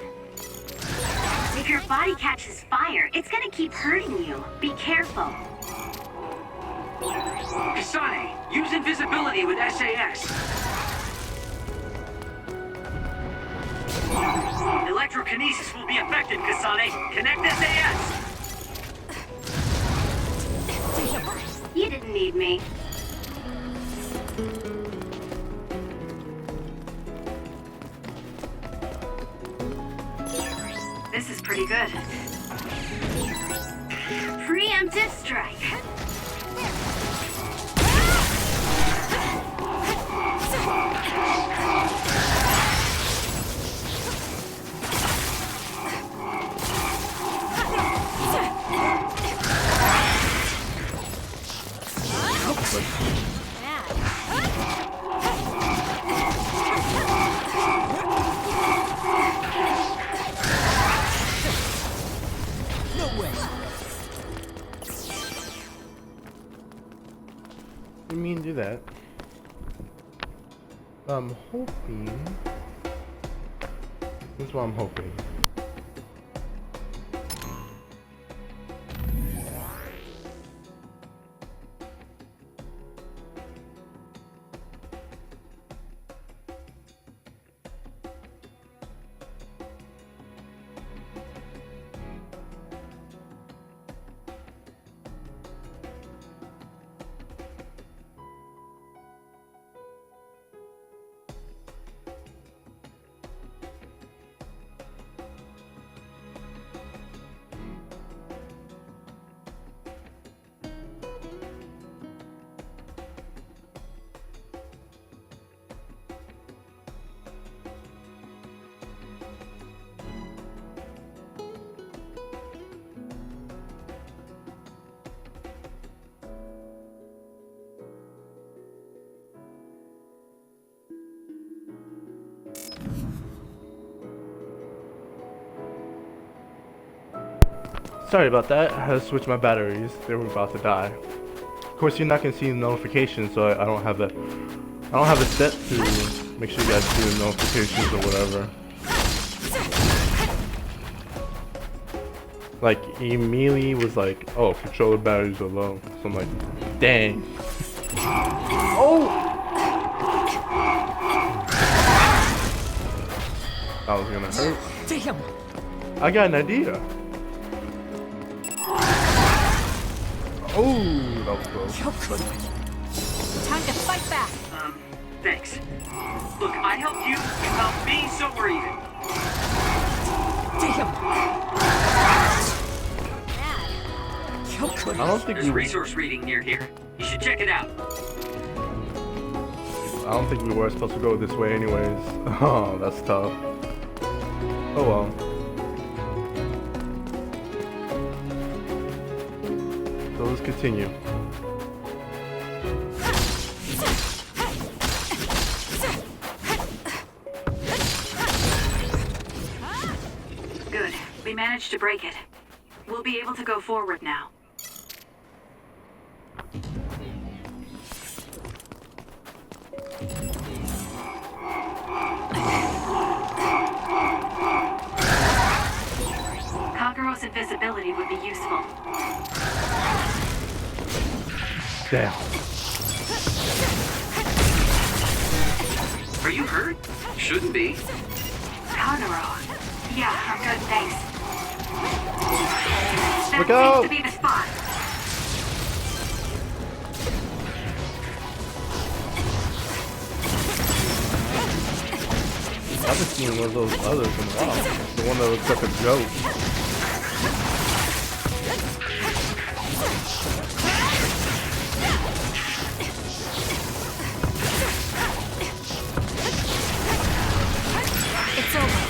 If your body catches fire, it's gonna keep hurting you. Be careful. Kasane, use invisibility with SAS. Electrokinesis will be affected, Kasane. Connect SAS. You didn't need me. This is pretty good. Preemptive strike. I'm hoping. That's what I'm hoping. Sorry about that. I had to switch my batteries. They were about to die. Of course, you're not gonna see the notifications, so I don't have a set to make sure you guys see the notifications or whatever. Like, he immediately was like, "Oh, controller batteries are low." So I'm like, "Dang." Oh! That was gonna hurt. Damn! I got an idea. Oh, that was close. Time to fight back. Thanks. Look, I helped you without me, so we're even. Damn! I don't think There's resource reading near here. You should check it out. I don't think we were supposed to go this way anyways. Oh, that's tough. Oh well. So let's continue. Good. We managed to break it. We'll be able to go forward now. Kagero's invisibility would be useful. Damn. Are you hurt? Shouldn't be. Kagero. Yeah, I'm good, thanks. That Look out! seems to be the spot. I haven't seen one of those others in a while. The one that looks like a goat. It's over.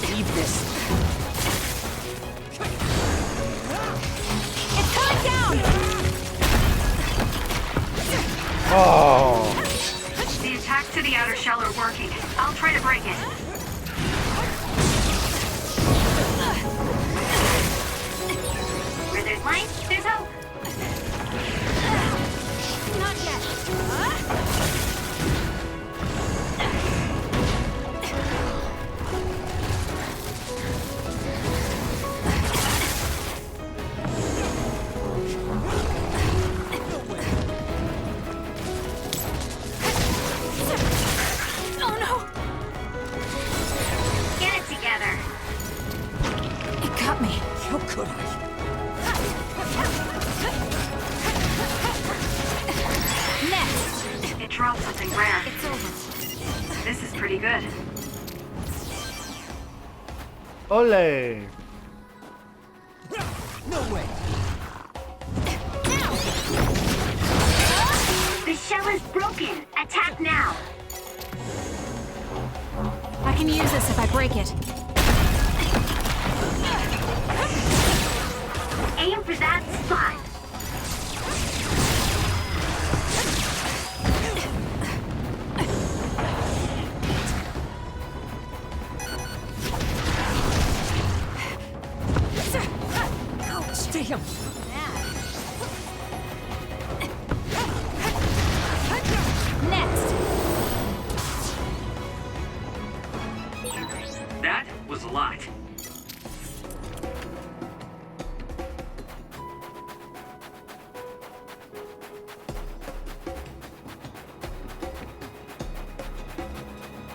Leave this. It's coming down! Oh! The attacks to the outer shell are working. I'll try to break it. Where there's light, there's hope. Not yet. Oh no! Get it together. It got me. How could I? Next! It dropped something rare. It's over. This is pretty good. Ole! No way! The shell is broken. Attack now. I can use this if I break it. Aim for that spot. Next! That was a lot.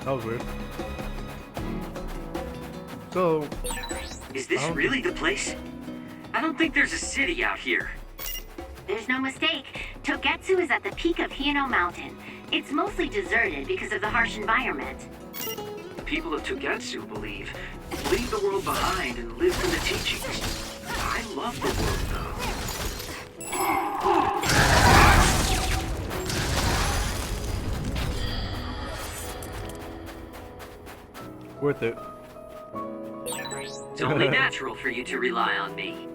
That was weird. So, Is this really the place? I don't think there's a city out here. There's no mistake. Togetsu is at the peak of Hino Mountain. It's mostly deserted because of the harsh environment. The people of Togetsu believe, leave the world behind and live for the teachings. I love the world, though. worth it. It's only natural for you to rely on me.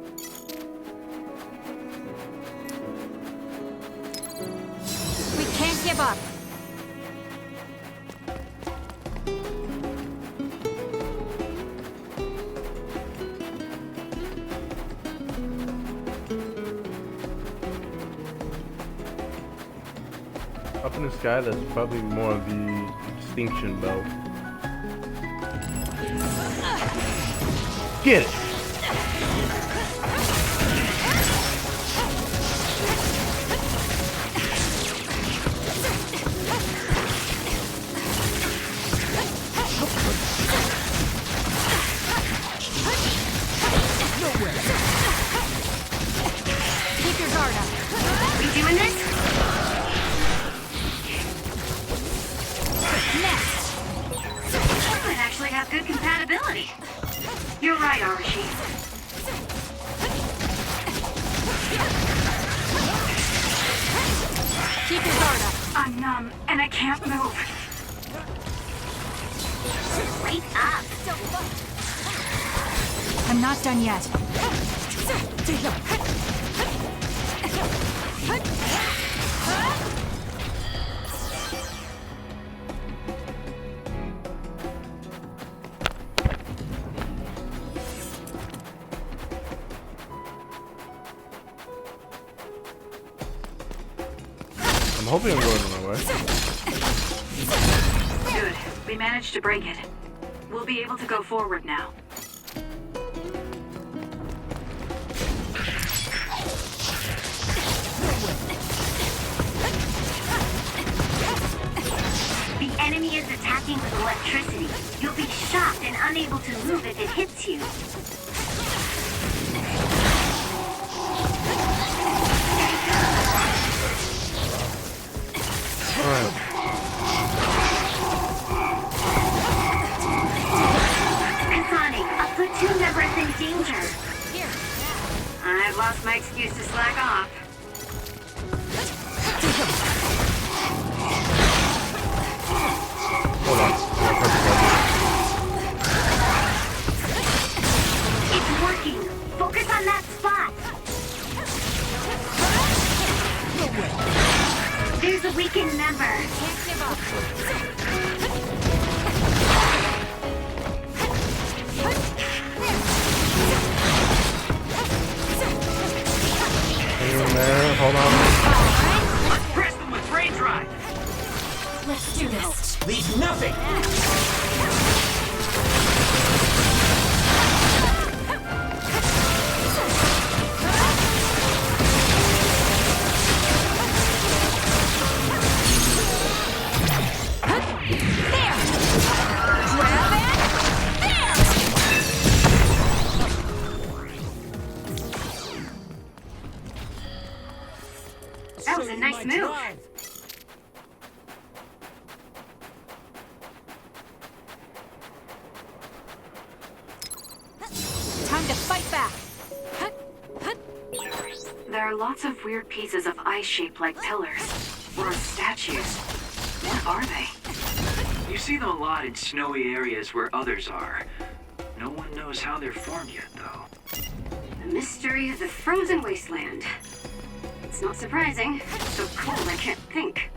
We can't give up. Up in the sky, that's probably more of the extinction belt. Get it! Keep your guard up. We doing this? Next! We might actually have good compatibility. You're right, Arashi. Keep your guard up. I'm numb and I can't move. Wake up. I'm not done yet. I'm hoping I'm going the right way. Good. We managed to break it. We'll be able to go forward now. The enemy is attacking with electricity. You'll be shocked and unable to move if it hits you. Kasane, a platoon member is in danger. Here. I've lost my excuse to slack off. Hold on. It's working. Focus on that spot. There's a weakened member. Can't give up. Hang in there. Hold on. Let's press them with brain drive. Let's do this. Leave nothing. That was a nice move. Time to fight back. There are lots of weird pieces of ice shaped like pillars. Or statues. What are they? You see them a lot in snowy areas where others are. No one knows how they're formed yet, though. The mystery of the frozen wasteland. It's not surprising. It's so cold I can't think.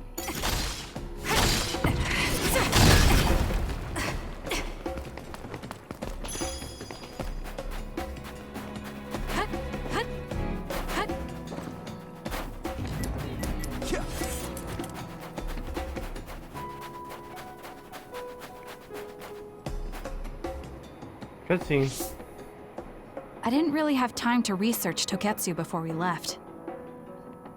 Cutscene. I didn't really have time to research Togetsu before we left.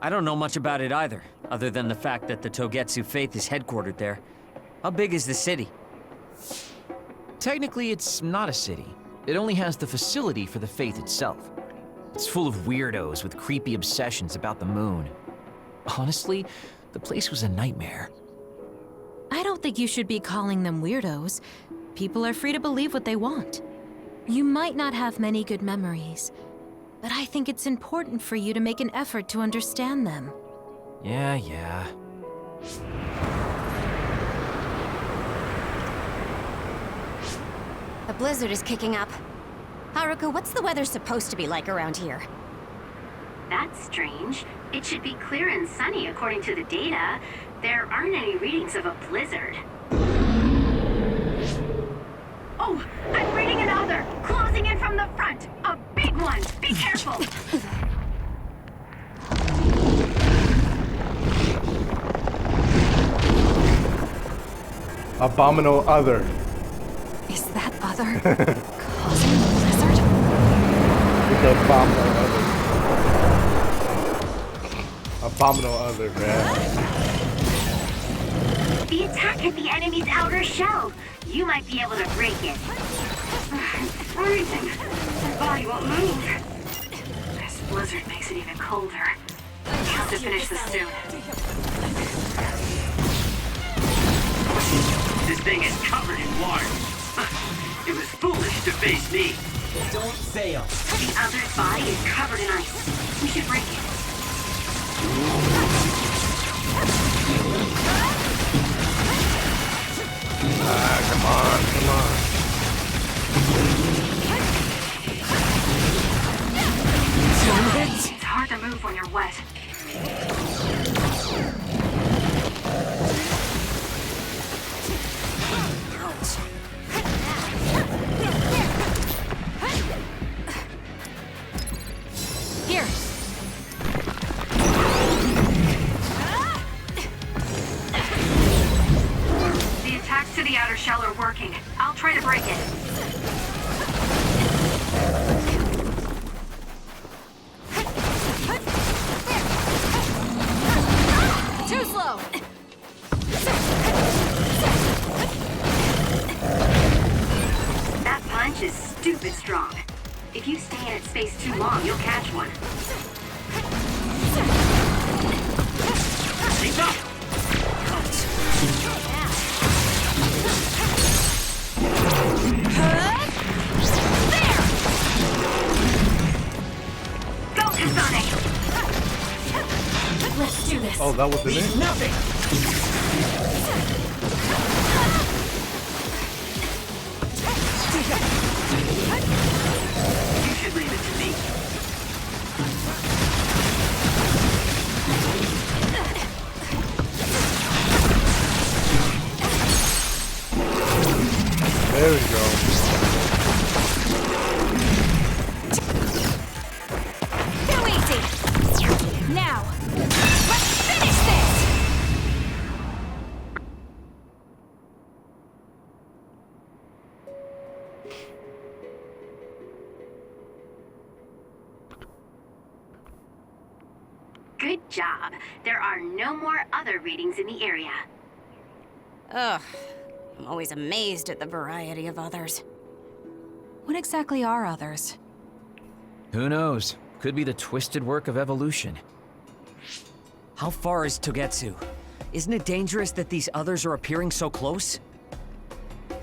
I don't know much about it either, other than the fact that the Togetsu faith is headquartered there. How big is the city? Technically, it's not a city. It only has the facility for the faith itself. It's full of weirdos with creepy obsessions about the moon. Honestly, the place was a nightmare. I don't think you should be calling them weirdos. People are free to believe what they want. You might not have many good memories, but I think it's important for you to make an effort to understand them. Yeah. A blizzard is kicking up. Haruka, what's the weather supposed to be like around here? That's strange. It should be clear and sunny according to the data. There aren't any readings of a blizzard. Oh, I'm reading another! Closing in from the front! A big one! Be careful! Abominable other. Is that other causing a blizzard? It's abominable other. Abominable other, man. The attack hit the enemy's outer shell. You might be able to break it. I'm freezing. My body won't move. This blizzard makes it even colder. I have to finish this soon. This thing is covered in water. It was foolish to face me. Don't fail. The other's body is covered in ice. We should break it. Come on. It's hard to move when you're wet. Here. The attacks to the outer shell are working. I'll try to break it. Too slow. That punch is stupid strong. If you stay in its space too long, you'll catch one. Think up! Go, Kasane! Let's do this. Oh, that was the name? Nothing! You should leave it to me. There we go. Too easy. Now, let's finish this. Good job. There are no more other readings in the area. Ugh. I'm always amazed at the variety of others. What exactly are others? Who knows? Could be the twisted work of evolution. How far is Togetsu? Isn't it dangerous that these others are appearing so close?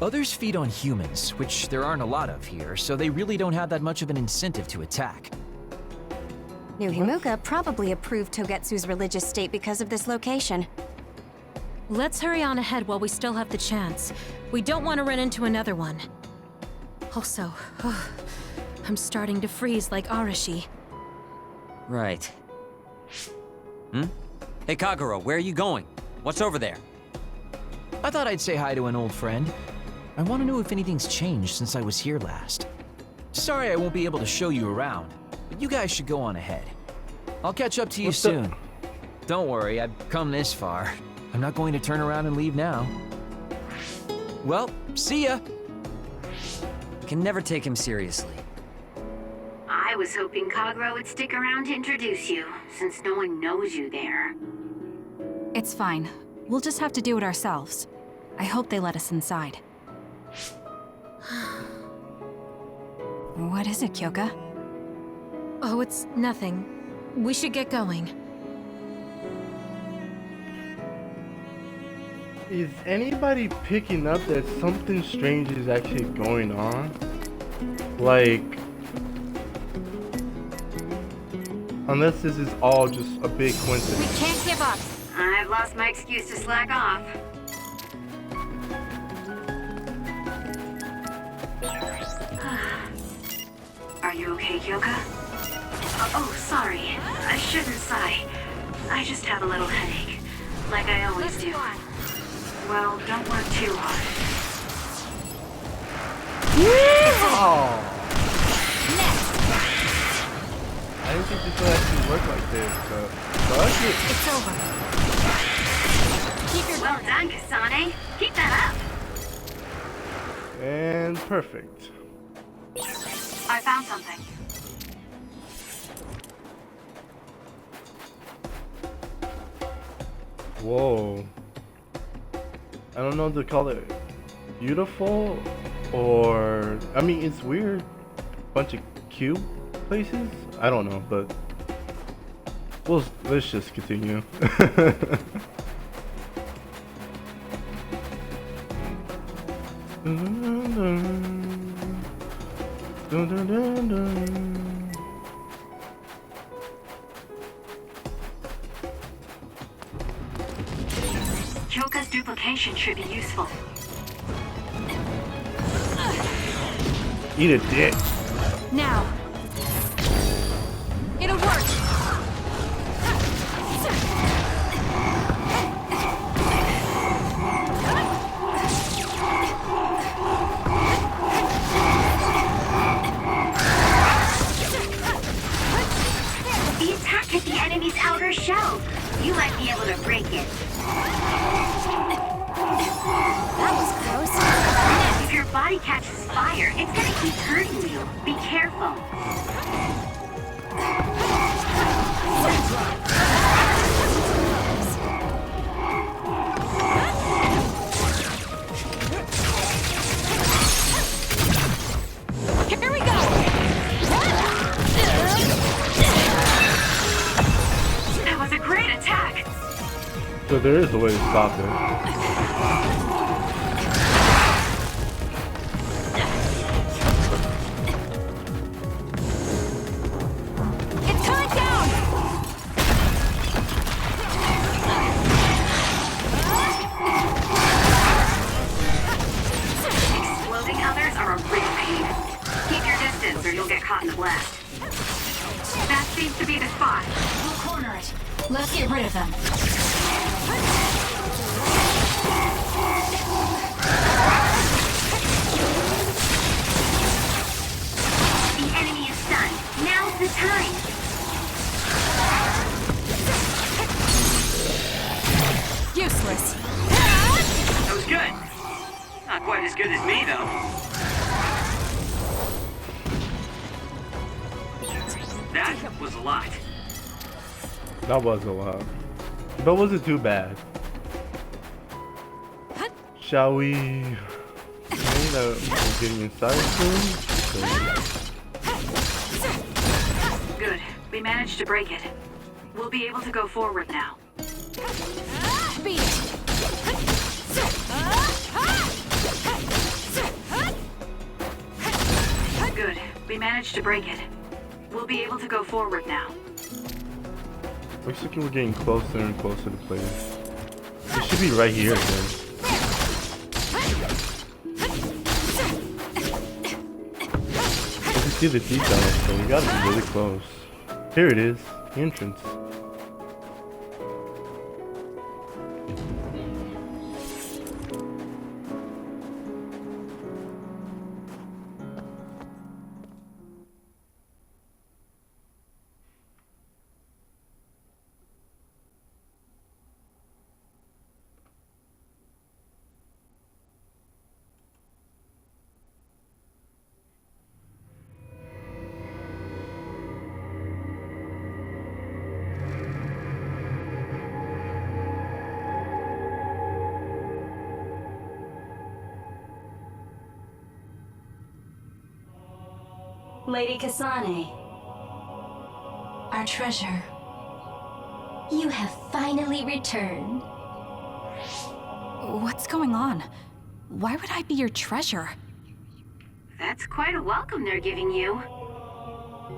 Others feed on humans, which there aren't a lot of here, so they really don't have that much of an incentive to attack. New Himuka probably approved Togetsu's religious state because of this location. Let's hurry on ahead while we still have the chance. We don't want to run into another one. Also, I'm starting to freeze like Arashi. Right. Hey, Kagura, where are you going? What's over there? I thought I'd say hi to an old friend. I want to know if anything's changed since I was here last. Sorry I won't be able to show you around, but you guys should go on ahead. I'll catch up to you soon. Don't worry, I've come this far. I'm not going to turn around and leave now. Well, see ya! can never take him seriously. I was hoping Kagro would stick around to introduce you, since no one knows you there. It's fine. We'll just have to do it ourselves. I hope they let us inside. What is it, Kyoka? Oh, it's nothing. We should get going. Is anybody picking up that something strange is actually going on? Like, unless this is all just a big coincidence. We can't give up. I've lost my excuse to slack off. Are you okay, Kyoka? Oh, sorry. I shouldn't sigh. I just have a little headache, like I always do. Well, don't work too hard. Oh. I didn't think this would actually work like this, but fuck it. It's over. Keep your well done, Kasane. Keep that up. And perfect. I found something. Whoa. I don't know if to call it beautiful or... I mean, it's weird. Bunch of cube places? I don't know, but... let's just continue. Kyoka's duplication should be useful. Eat a dick. Now. It'll work. The attack hit the enemy's outer shell. You might be able to break it. That was gross. If your body catches fire, it's gonna keep hurting you. Be careful. Here we go. That was a great attack. So there is a way to stop it. Exploding others are a real pain. Keep your distance or you'll get caught in the blast. That seems to be the spot. We'll corner it. Let's get rid of them. The enemy is stunned. Now's the time. Useless. That was good. Not quite as good as me, though. That was a lot. That was a lot. But wasn't too bad. Shall we... we're getting inside soon? Good. We managed to break it. We'll be able to go forward now. Beat it. Good. We managed to break it. We'll be able to go forward now. Looks like we're getting closer and closer to place. It should be right here again. You can see the details, so we gotta be really close. Here it is, the entrance. Lady Kasane. Our treasure. You have finally returned. What's going on? Why would I be your treasure? That's quite a welcome they're giving you.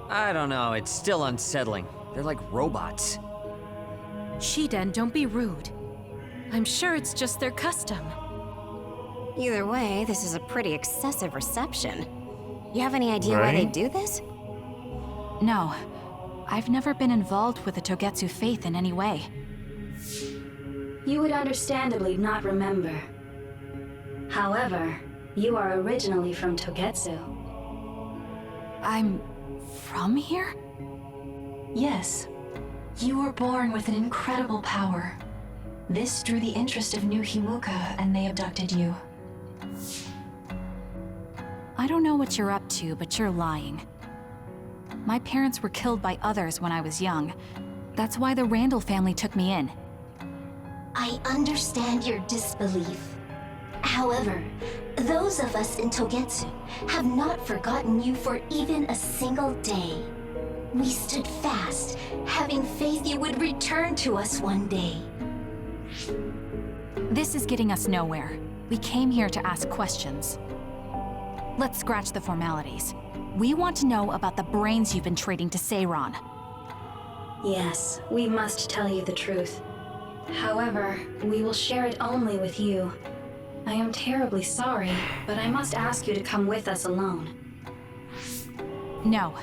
I don't know, it's still unsettling. They're like robots. Shiden, don't be rude. I'm sure it's just their custom. Either way, this is a pretty excessive reception. You have any idea why they do this? No. I've never been involved with the Togetsu faith in any way. You would understandably not remember. However, you are originally from Togetsu. I'm from here? Yes. You were born with an incredible power. This drew the interest of New Himuka, and they abducted you. I don't know what you're up to, but you're lying. My parents were killed by others when I was young. That's why the Randall family took me in. I understand your disbelief. However, those of us in Togetsu have not forgotten you for even a single day. We stood fast, having faith you would return to us one day. This is getting us nowhere. We came here to ask questions. Let's scratch the formalities. We want to know about the brains you've been trading to Seiron. Yes, we must tell you the truth. However, we will share it only with you. I am terribly sorry, but I must ask you to come with us alone. No.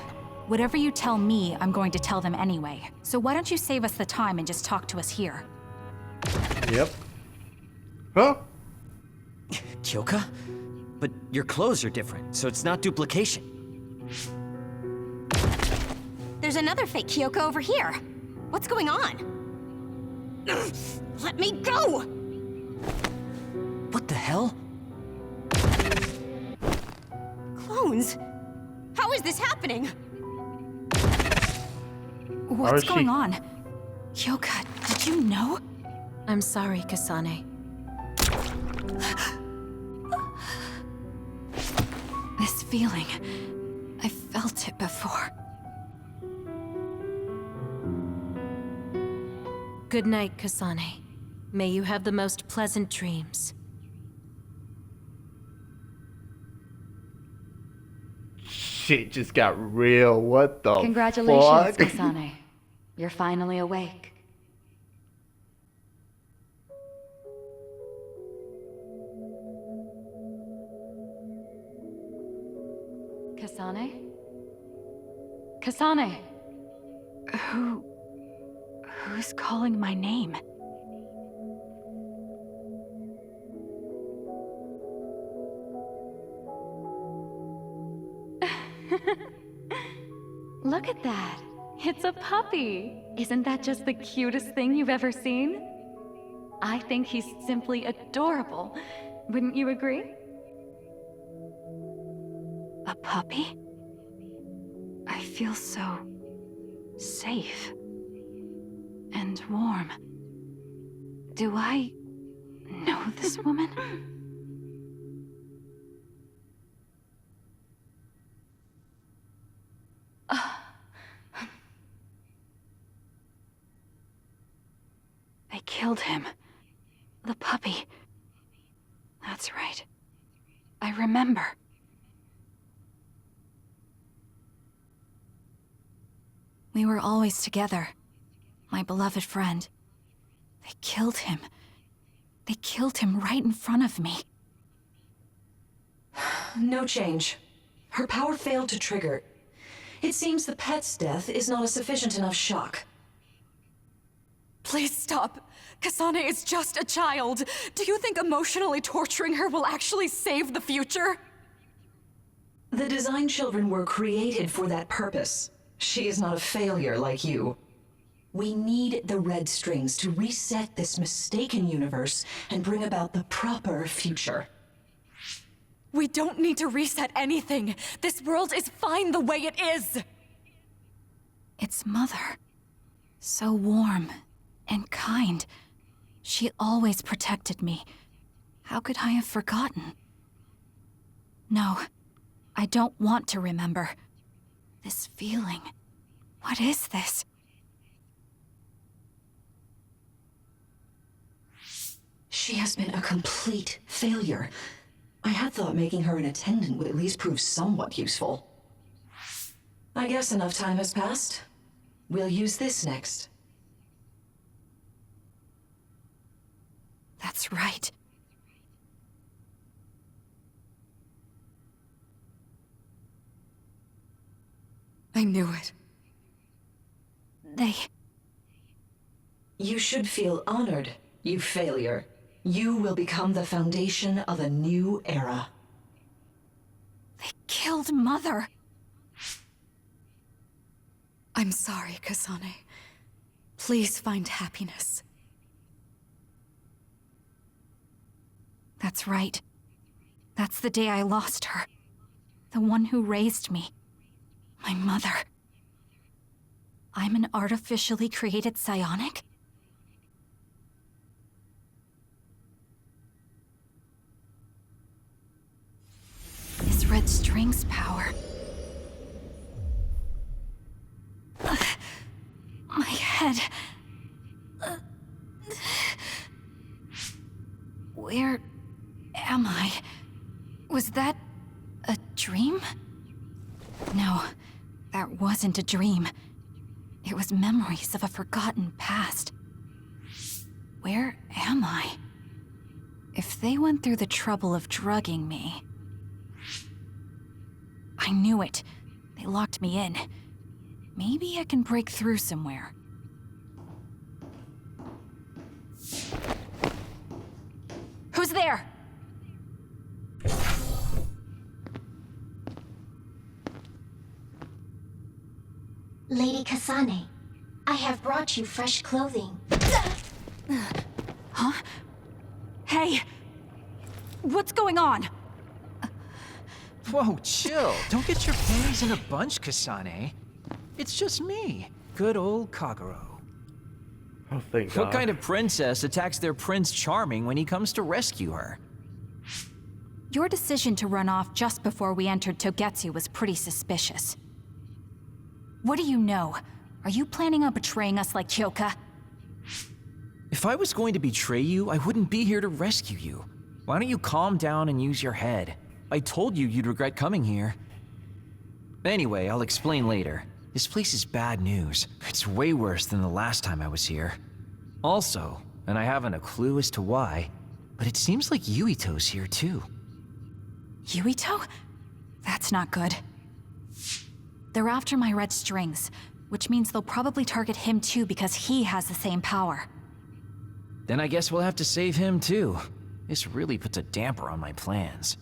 Whatever you tell me, I'm going to tell them anyway. So why don't you save us the time and just talk to us here? Yep. Huh? Kyoka? But your clothes are different, so it's not duplication. There's another fake Kyoka over here. What's going on? Let me go! What the hell? Clones? How is this happening? What's going on? Kyoka, did you know? I'm sorry, Kasane. This feeling, I felt it before. Good night, Kasane. May you have the most pleasant dreams. Shit just got real. What the Congratulations, fuck? Kasane. You're finally awake. Kasane? Kasane! Who's calling my name? Look at that. It's a puppy. Isn't that just the cutest thing you've ever seen? I think he's simply adorable. Wouldn't you agree? A puppy? I feel so safe and warm. Do I know this woman? They killed him. The puppy. That's right. I remember. We were always together. My beloved friend. They killed him. They killed him right in front of me. No change. Her power failed to trigger. It seems the pet's death is not a sufficient enough shock. Please stop. Kasane is just a child. Do you think emotionally torturing her will actually save the future? The design children were created for that purpose. She is not a failure like you. We need the red strings to reset this mistaken universe and bring about the proper future. We don't need to reset anything. This world is fine the way it is. It's Mother. So warm and kind. She always protected me. How could I have forgotten? No, I don't want to remember. This feeling. What is this? She has been a complete failure. I had thought making her an attendant would at least prove somewhat useful. I guess enough time has passed. We'll use this next. That's right. I knew it. You should feel honored, you failure. You will become the foundation of a new era. They killed Mother. I'm sorry, Kasane. Please find happiness. That's right. That's the day I lost her. The one who raised me. My mother. I'm an artificially created psionic? This red string's power. My head. Where am I? Was that a dream? No, that wasn't a dream. It was memories of a forgotten past. Where am I? If they went through the trouble of drugging me... I knew it. They locked me in. Maybe I can break through somewhere. Who's there? Lady Kasane, I have brought you fresh clothing. Huh? Hey! What's going on? Whoa, chill. Don't get your panties in a bunch, Kasane. It's just me. Good old Kagero. Oh, thank God. What kind of princess attacks their Prince Charming when he comes to rescue her? Your decision to run off just before we entered Togetsu was pretty suspicious. What do you know? Are you planning on betraying us like Kyoka? If I was going to betray you, I wouldn't be here to rescue you. Why don't you calm down and use your head? I told you you'd regret coming here. Anyway, I'll explain later. This place is bad news. It's way worse than the last time I was here. Also, and I haven't a clue as to why, but it seems like Yuito's here too. Yuito? That's not good. They're after my red strings, which means they'll probably target him too because he has the same power. Then I guess we'll have to save him too. This really puts a damper on my plans.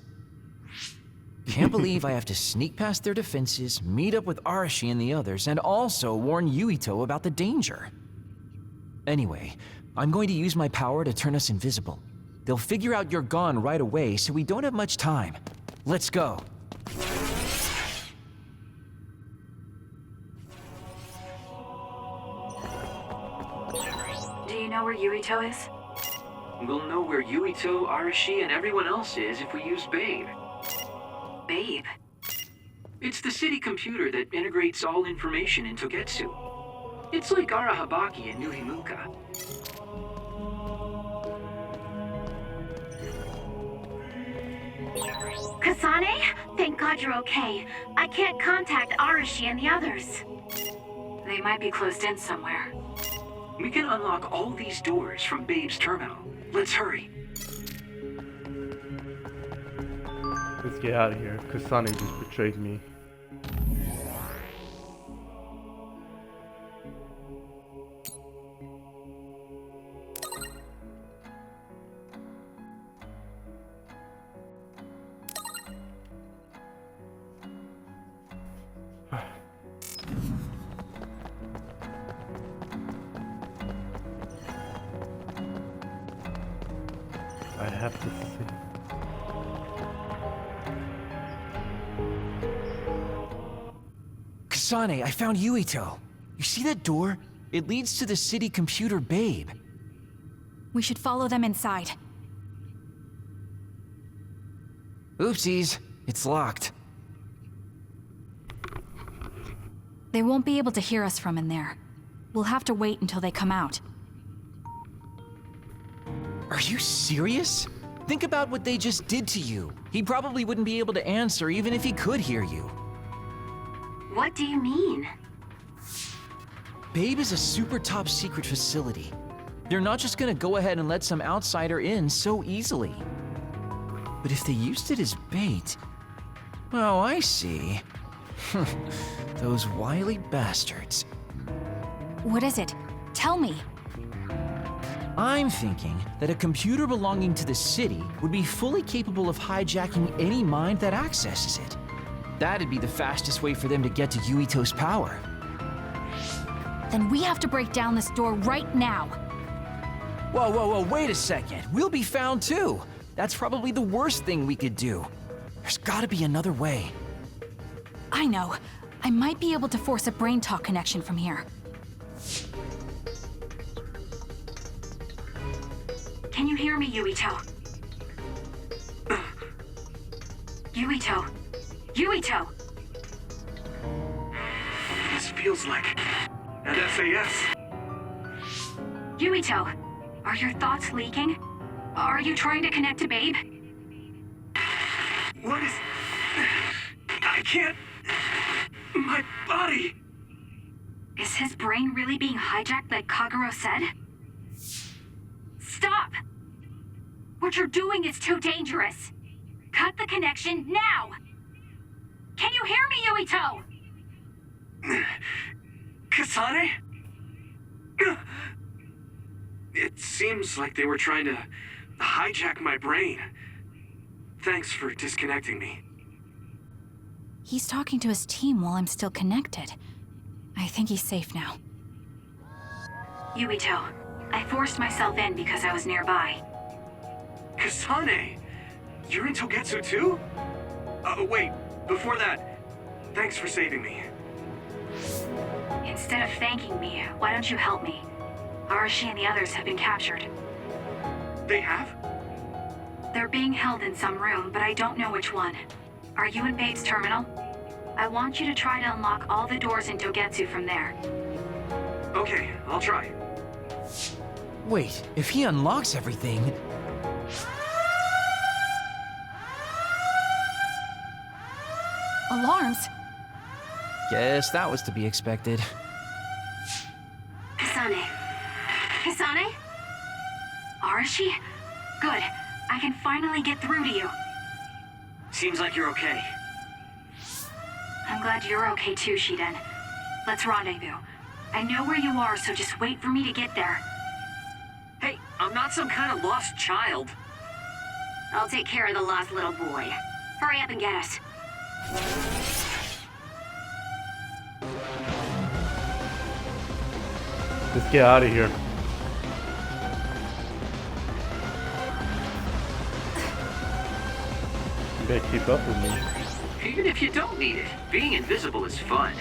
Can't believe I have to sneak past their defenses, meet up with Arashi and the others, and also warn Yuito about the danger. Anyway, I'm going to use my power to turn us invisible. They'll figure out you're gone right away, so we don't have much time. Let's go. Do you know where Yuito is? We'll know where Yuito, Arashi, and everyone else is if we use Babe. Babe? It's the city computer that integrates all information in Togetsu. It's like Arahabaki and New Himuka. Kasane? Thank God you're okay. I can't contact Arashi and the others. They might be closed in somewhere. We can unlock all these doors from Babe's terminal. Let's hurry. Let's get out of here. Kasane just betrayed me. I have to see. Kasane, I found Yuito. You see that door? It leads to the city computer Babe. We should follow them inside. Oopsies, it's locked. They won't be able to hear us from in there. We'll have to wait until they come out. Are you serious? Think about what they just did to you. He probably wouldn't be able to answer even if he could hear you. What do you mean? Babe is a super top secret facility. They're not just gonna go ahead and let some outsider in so easily. But if they used it as bait... Oh, I see. Those wily bastards. What is it? Tell me. I'm thinking that a computer belonging to the city would be fully capable of hijacking any mind that accesses it. That'd be the fastest way for them to get to Yuito's power. Then we have to break down this door right now. Whoa, wait a second. We'll be found too. That's probably the worst thing we could do. There's gotta be another way. I know. I might be able to force a brain talk connection from here. Can you hear me, Yuito? Yuito! Yuito! This feels like an SAS. Yuito! Are your thoughts leaking? Are you trying to connect to Babe? What is... I can't... My body... Is his brain really being hijacked like Kagero said? Stop! What you're doing is too dangerous. Cut the connection now! Can you hear me, Yuito? Kasane? It seems like they were trying to hijack my brain. Thanks for disconnecting me. He's talking to his team while I'm still connected. I think he's safe now. Yuito, I forced myself in because I was nearby. Kasane! You're in Togetsu too? Wait, before that, thanks for saving me. Instead of thanking me, why don't you help me? Arashi and the others have been captured. They have? They're being held in some room, but I don't know which one. Are you in Babe's terminal? I want you to try to unlock all the doors in Togetsu from there. Okay, I'll try. Wait, if he unlocks everything... Alarms? Guess that was to be expected. Kasane. Kasane? Arashi? Good. I can finally get through to you. Seems like you're okay. I'm glad you're okay too, Shiden. Let's rendezvous. I know where you are, so just wait for me to get there. Hey, I'm not some kind of lost child. I'll take care of the lost little boy. Hurry up and get us. Let's get out of here. You better keep up with me. Even if you don't need it, being invisible is fun.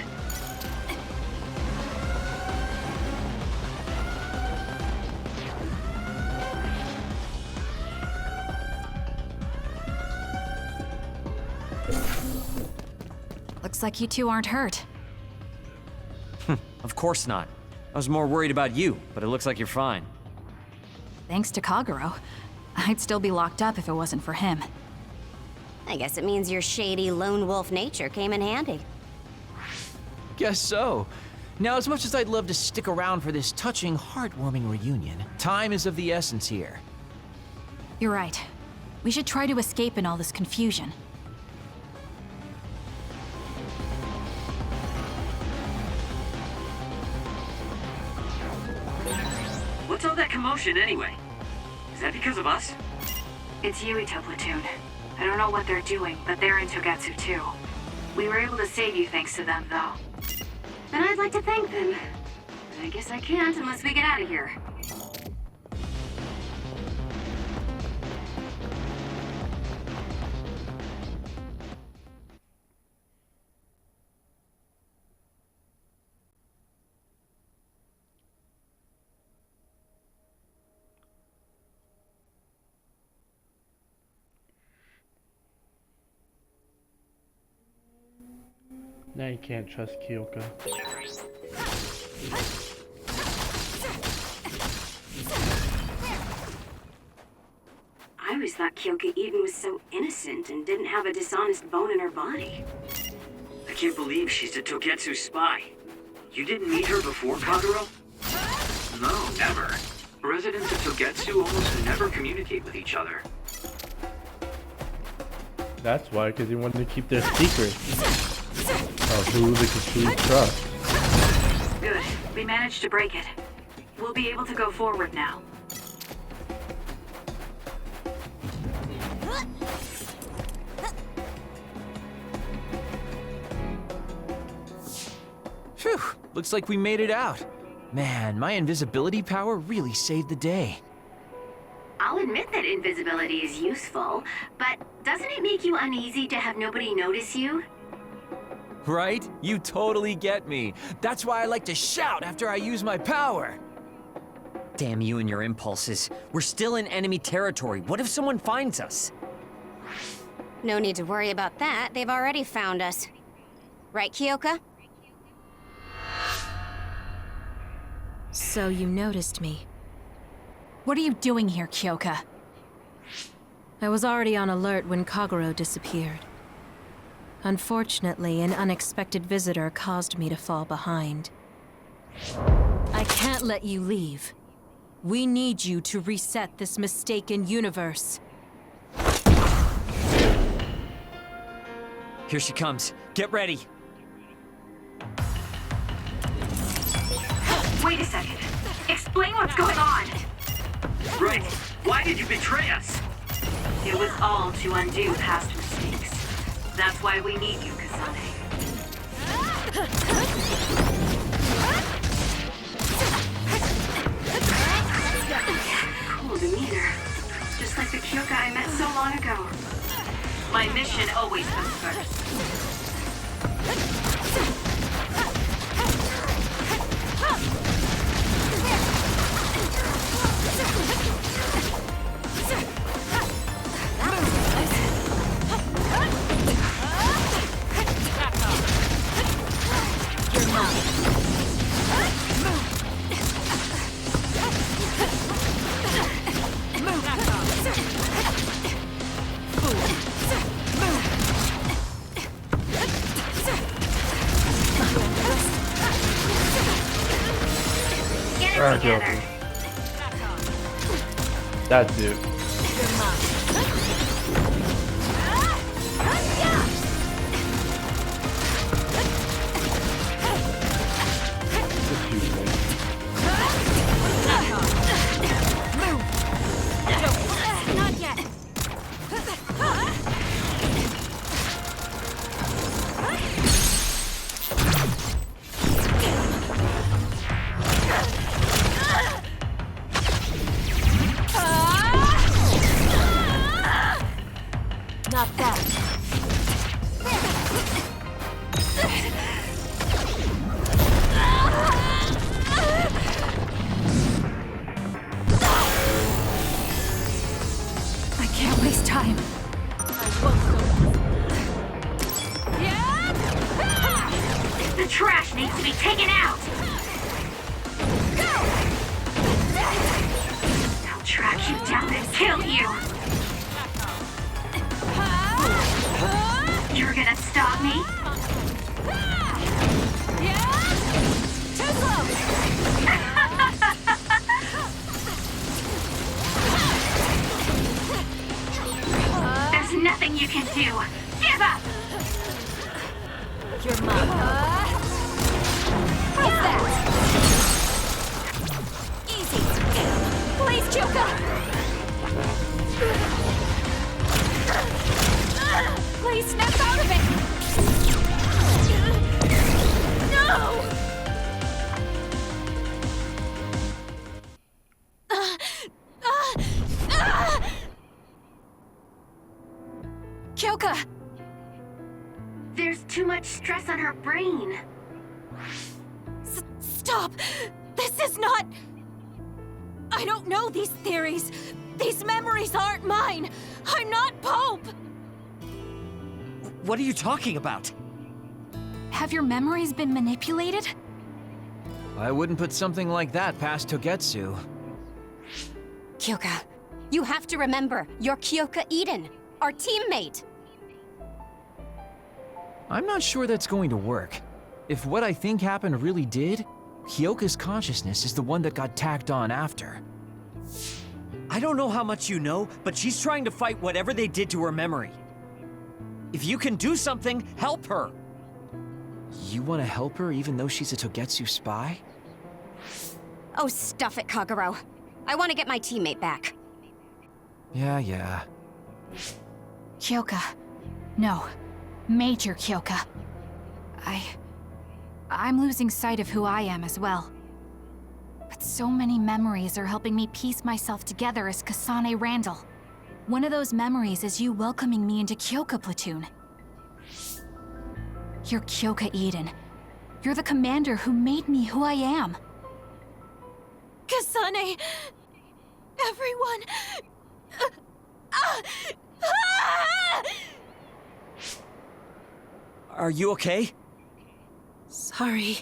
Looks like you two aren't hurt. Of course not. I was more worried about you, but it looks like you're fine. Thanks to Kagero. I'd still be locked up if it wasn't for him. I guess it means your shady lone wolf nature came in handy. Guess so. Now, as much as I'd love to stick around for this touching, heartwarming reunion, time is of the essence here. You're right. We should try to escape in all this confusion. What's all that commotion anyway? Is that because of us? It's Yuito platoon. I don't know what they're doing, but they're in Togetsu too. We were able to save you thanks to them, though. And I'd like to thank them. But I guess I can't unless we get out of here. Now you can't trust Kyoka. I always thought Kyoka even was so innocent and didn't have a dishonest bone in her body. I can't believe she's a Togetsu spy. You didn't meet her before, Kagero? No, never. Residents of Togetsu almost never communicate with each other. That's why, because he wanted to keep their secret of who they could truly trust. Good. We managed to break it. We'll be able to go forward now. Phew, looks like we made it out. Man, my invisibility power really saved the day. I'll admit that invisibility is useful, but doesn't it make you uneasy to have nobody notice you? Right? You totally get me. That's why I like to shout after I use my power. Damn you and your impulses. We're still in enemy territory. What if someone finds us? No need to worry about that. They've already found us. Right, Kyoka? So you noticed me. What are you doing here, Kyoka? I was already on alert when Kagero disappeared. Unfortunately, an unexpected visitor caused me to fall behind. I can't let you leave. We need you to reset this mistaken universe. Here she comes. Get ready. Wait a second. Explain what's going on. Right. Why did you betray us? It was all to undo past mistakes. That's why we need you, Kasane. Cool demeanor. Just like the Kyoka I met so long ago. My mission always comes first. Alright, Kyoka. That's it. Not yet. Not that. I can't waste time. The trash needs to be taken out! I'll track you down and kill you! You're gonna stop me? Too slow! There's nothing you can do! Give up! You're mine. What's that? Easy. Please, Kyoka! Please snap out of it! No! Kyoka! There's too much stress on her brain. Stop! This is not... I don't know these theories. These memories aren't mine. I'm not Pope! What are you talking about? Have your memories been manipulated? I wouldn't put something like that past Togetsu. Kyoka, you have to remember, you're Kyoka Eden, our teammate! I'm not sure that's going to work. If what I think happened really did, Kyoka's consciousness is the one that got tacked on after. I don't know how much you know, but she's trying to fight whatever they did to her memory. If you can do something, help her! You want to help her even though she's a Togetsu spy? Oh, stuff it, Kagero. I want to get my teammate back. Yeah. Kyoka. No. Major Kyoka. I'm losing sight of who I am as well. But so many memories are helping me piece myself together as Kasane Randall. One of those memories is you welcoming me into Kyoka Platoon. You're Kyoka Eden. You're the commander who made me who I am. Kasane! Everyone! Are you okay? Sorry.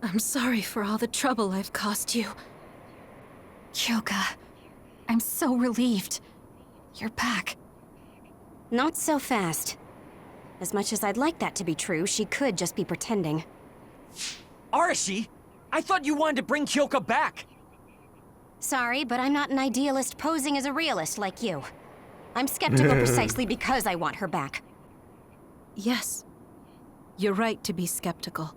I'm sorry for all the trouble I've caused you. Kyoka, I'm so relieved. You're back. Not so fast. As much as I'd like that to be true, she could just be pretending. Arashi! I thought you wanted to bring Kyoka back! Sorry, but I'm not an idealist posing as a realist like you. I'm skeptical precisely because I want her back. Yes. You're right to be skeptical.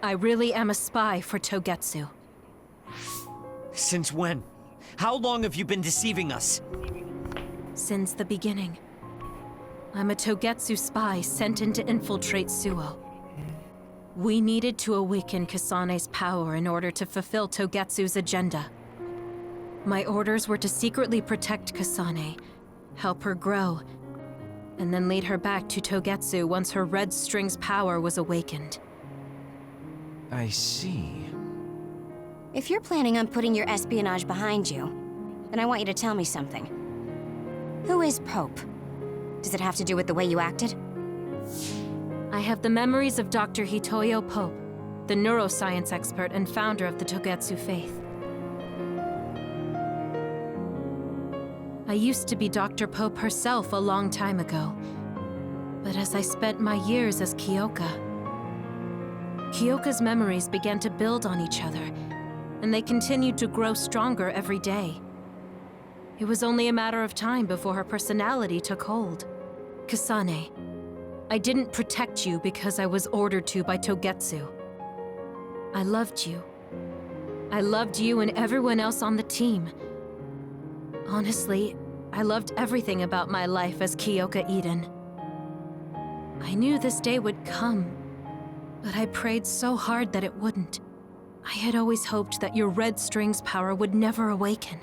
I really am a spy for Togetsu. Since when? How long have you been deceiving us? Since the beginning. I'm a Togetsu spy sent in to infiltrate Suo. We needed to awaken Kasane's power in order to fulfill Togetsu's agenda. My orders were to secretly protect Kasane, help her grow, and then lead her back to Togetsu once her red string's power was awakened. I see. If you're planning on putting your espionage behind you, then I want you to tell me something. Who is Pope? Does it have to do with the way you acted? I have the memories of Dr. Hitoyo Pope, the neuroscience expert and founder of the Togetsu faith. I used to be Dr. Pope herself a long time ago. But as I spent my years as Kyoka, Kyoka's memories began to build on each other, and they continued to grow stronger every day. It was only a matter of time before her personality took hold. Kasane, I didn't protect you because I was ordered to by Togetsu. I loved you. I loved you and everyone else on the team. Honestly, I loved everything about my life as Kyoka Eden. I knew this day would come, but I prayed so hard that it wouldn't. I had always hoped that your red string's power would never awaken.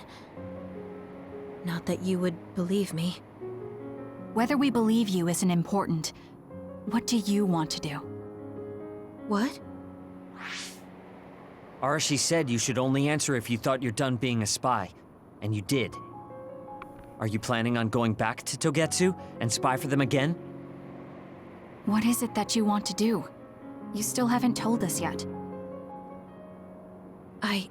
Not that you would believe me. Whether we believe you isn't important. What do you want to do? What? Arashi said you should only answer if you thought you're done being a spy. And you did. Are you planning on going back to Togetsu and spy for them again? What is it that you want to do? You still haven't told us yet. I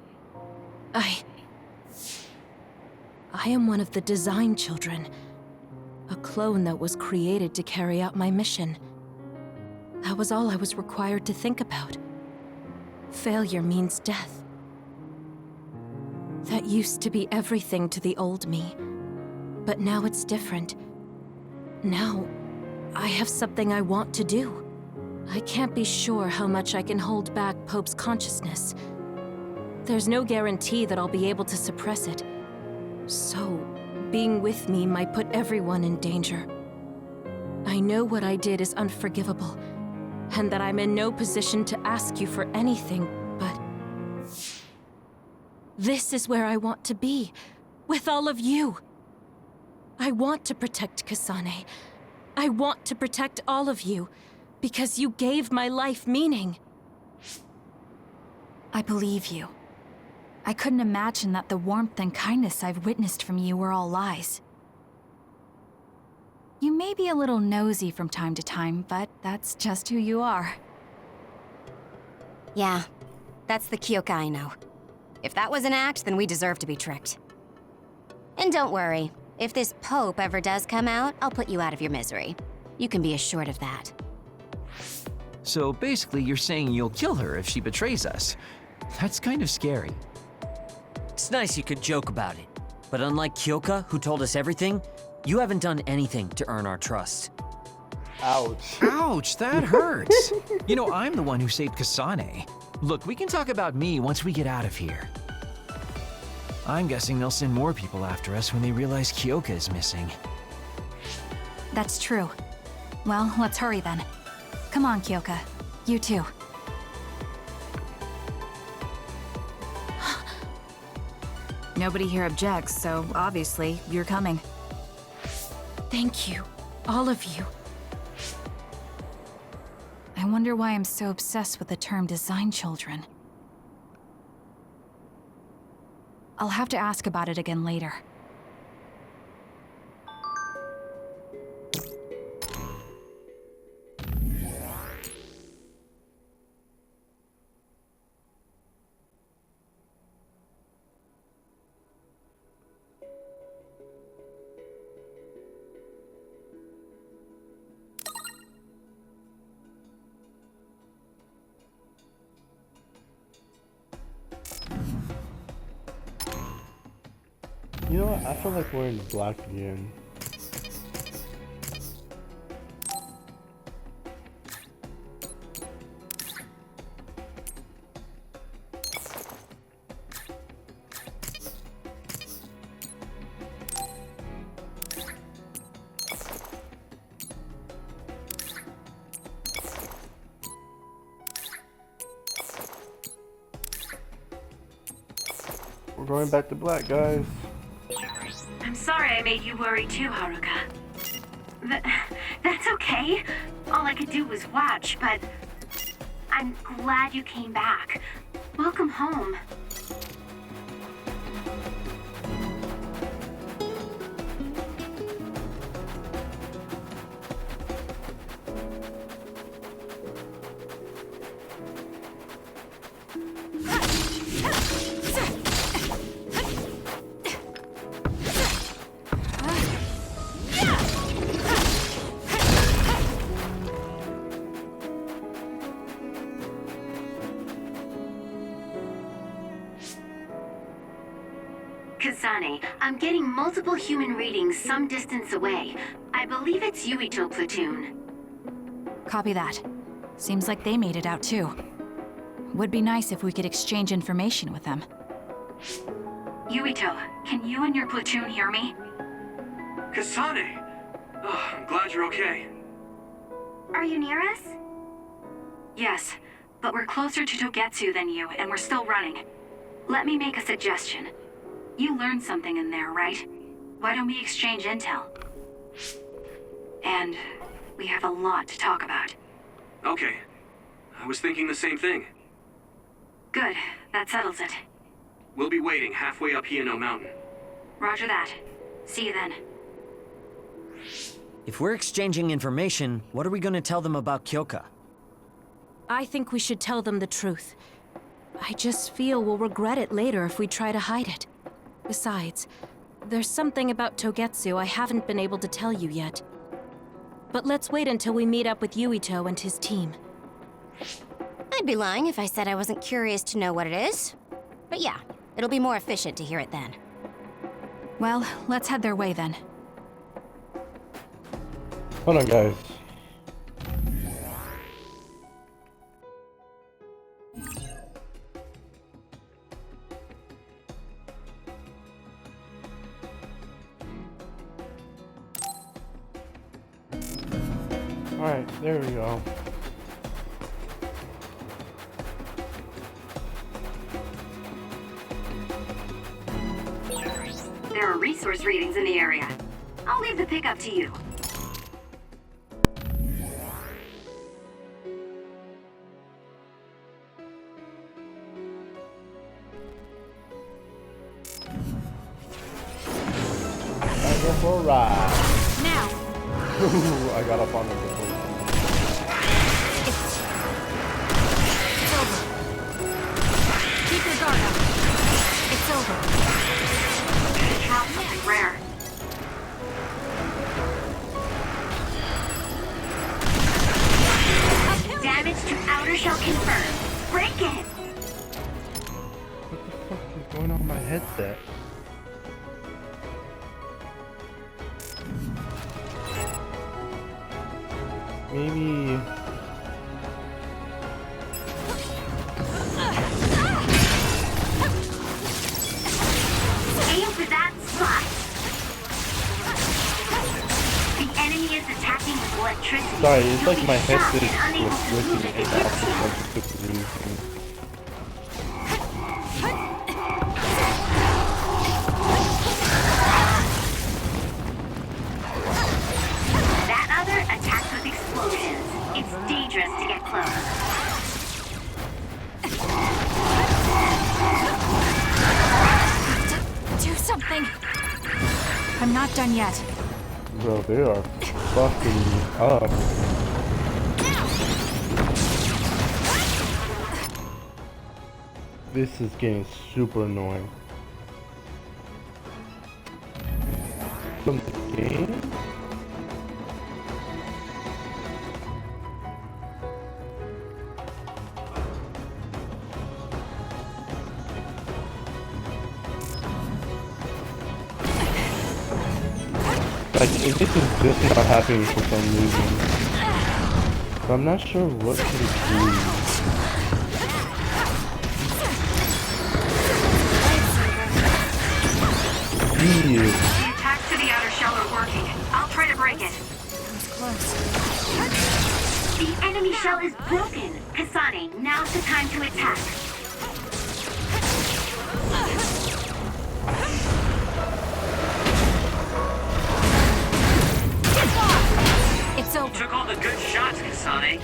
am one of the design children. A clone that was created to carry out my mission. That was all I was required to think about. Failure means death. That used to be everything to the old me. But now it's different. Now, I have something I want to do. I can't be sure how much I can hold back Pope's consciousness. There's no guarantee that I'll be able to suppress it. So, being with me might put everyone in danger. I know what I did is unforgivable, and that I'm in no position to ask you for anything, but... this is where I want to be, with all of you. I want to protect Kasane. I want to protect all of you, because you gave my life meaning. I believe you. I couldn't imagine that the warmth and kindness I've witnessed from you were all lies. You may be a little nosy from time to time, but that's just who you are. Yeah, that's the Kyoka I know. If that was an act, then we deserve to be tricked. And don't worry, if this Pope ever does come out, I'll put you out of your misery. You can be assured of that. So basically, you're saying you'll kill her if she betrays us. That's kind of scary. It's nice you could joke about it. But unlike Kyoka, who told us everything, you haven't done anything to earn our trust. Ouch. Ouch, that hurts. You know, I'm the one who saved Kasane. Look, we can talk about me once we get out of here. I'm guessing they'll send more people after us when they realize Kyoka is missing. That's true. Well, let's hurry then. Come on, Kyoka. You too. Nobody here objects, so obviously you're coming. Thank you, all of you. I wonder why I'm so obsessed with the term design children. I'll have to ask about it again later. You know what? I feel like we're in the black again. We're going back to black, guys. I'm sorry I made you worry too, Haruka. That's okay. All I could do was watch, but I'm glad you came back. Welcome home. Kasane, I'm getting multiple human readings some distance away. I believe it's Yuito platoon. Copy that. Seems like they made it out too. Would be nice if we could exchange information with them. Yuito, can you and your platoon hear me? Kasane! Oh, I'm glad you're okay. Are you near us? Yes, but we're closer to Togetsu than you, and we're still running. Let me make a suggestion. You learned something in there, right? Why don't we exchange intel? And we have a lot to talk about. Okay. I was thinking the same thing. Good. That settles it. We'll be waiting halfway up Hino Mountain. Roger that. See you then. If we're exchanging information, what are we going to tell them about Kyoka? I think we should tell them the truth. I just feel we'll regret it later if we try to hide it. Besides, there's something about Togetsu I haven't been able to tell you yet. But let's wait until we meet up with Yuito and his team. I'd be lying if I said I wasn't curious to know what it is. But yeah, it'll be more efficient to hear it then. Well, let's head their way then. Hold on, guys. Alright, there we go. There are resource readings in the area. I'll leave the pickup to you. Go for a ride. Now! Ooh, I got up on the boat. It's over. Keep your guard up. It's over. Drop something rare. Damage to outer shell confirmed. Break it! What the fuck is going on with my headset? Maybe... Aim for that spot! The enemy is attacking with electricity. Sorry, it's like my You'll be headset shocked and unable was to move glitching if in it and out hits for you. some stupid reason. That other attacks with explosions. It's dangerous to get close. Do something. I'm not done yet. Bro, they are fucking me up. This is getting super annoying. From the game? Like, this is just not happening for some reason. So I'm not sure what to do. The attacks to the outer shell are working. I'll try to break it. Close. The enemy shell is broken. Kasane, now's the time to attack. It's over. Took all the good shots, Kasane.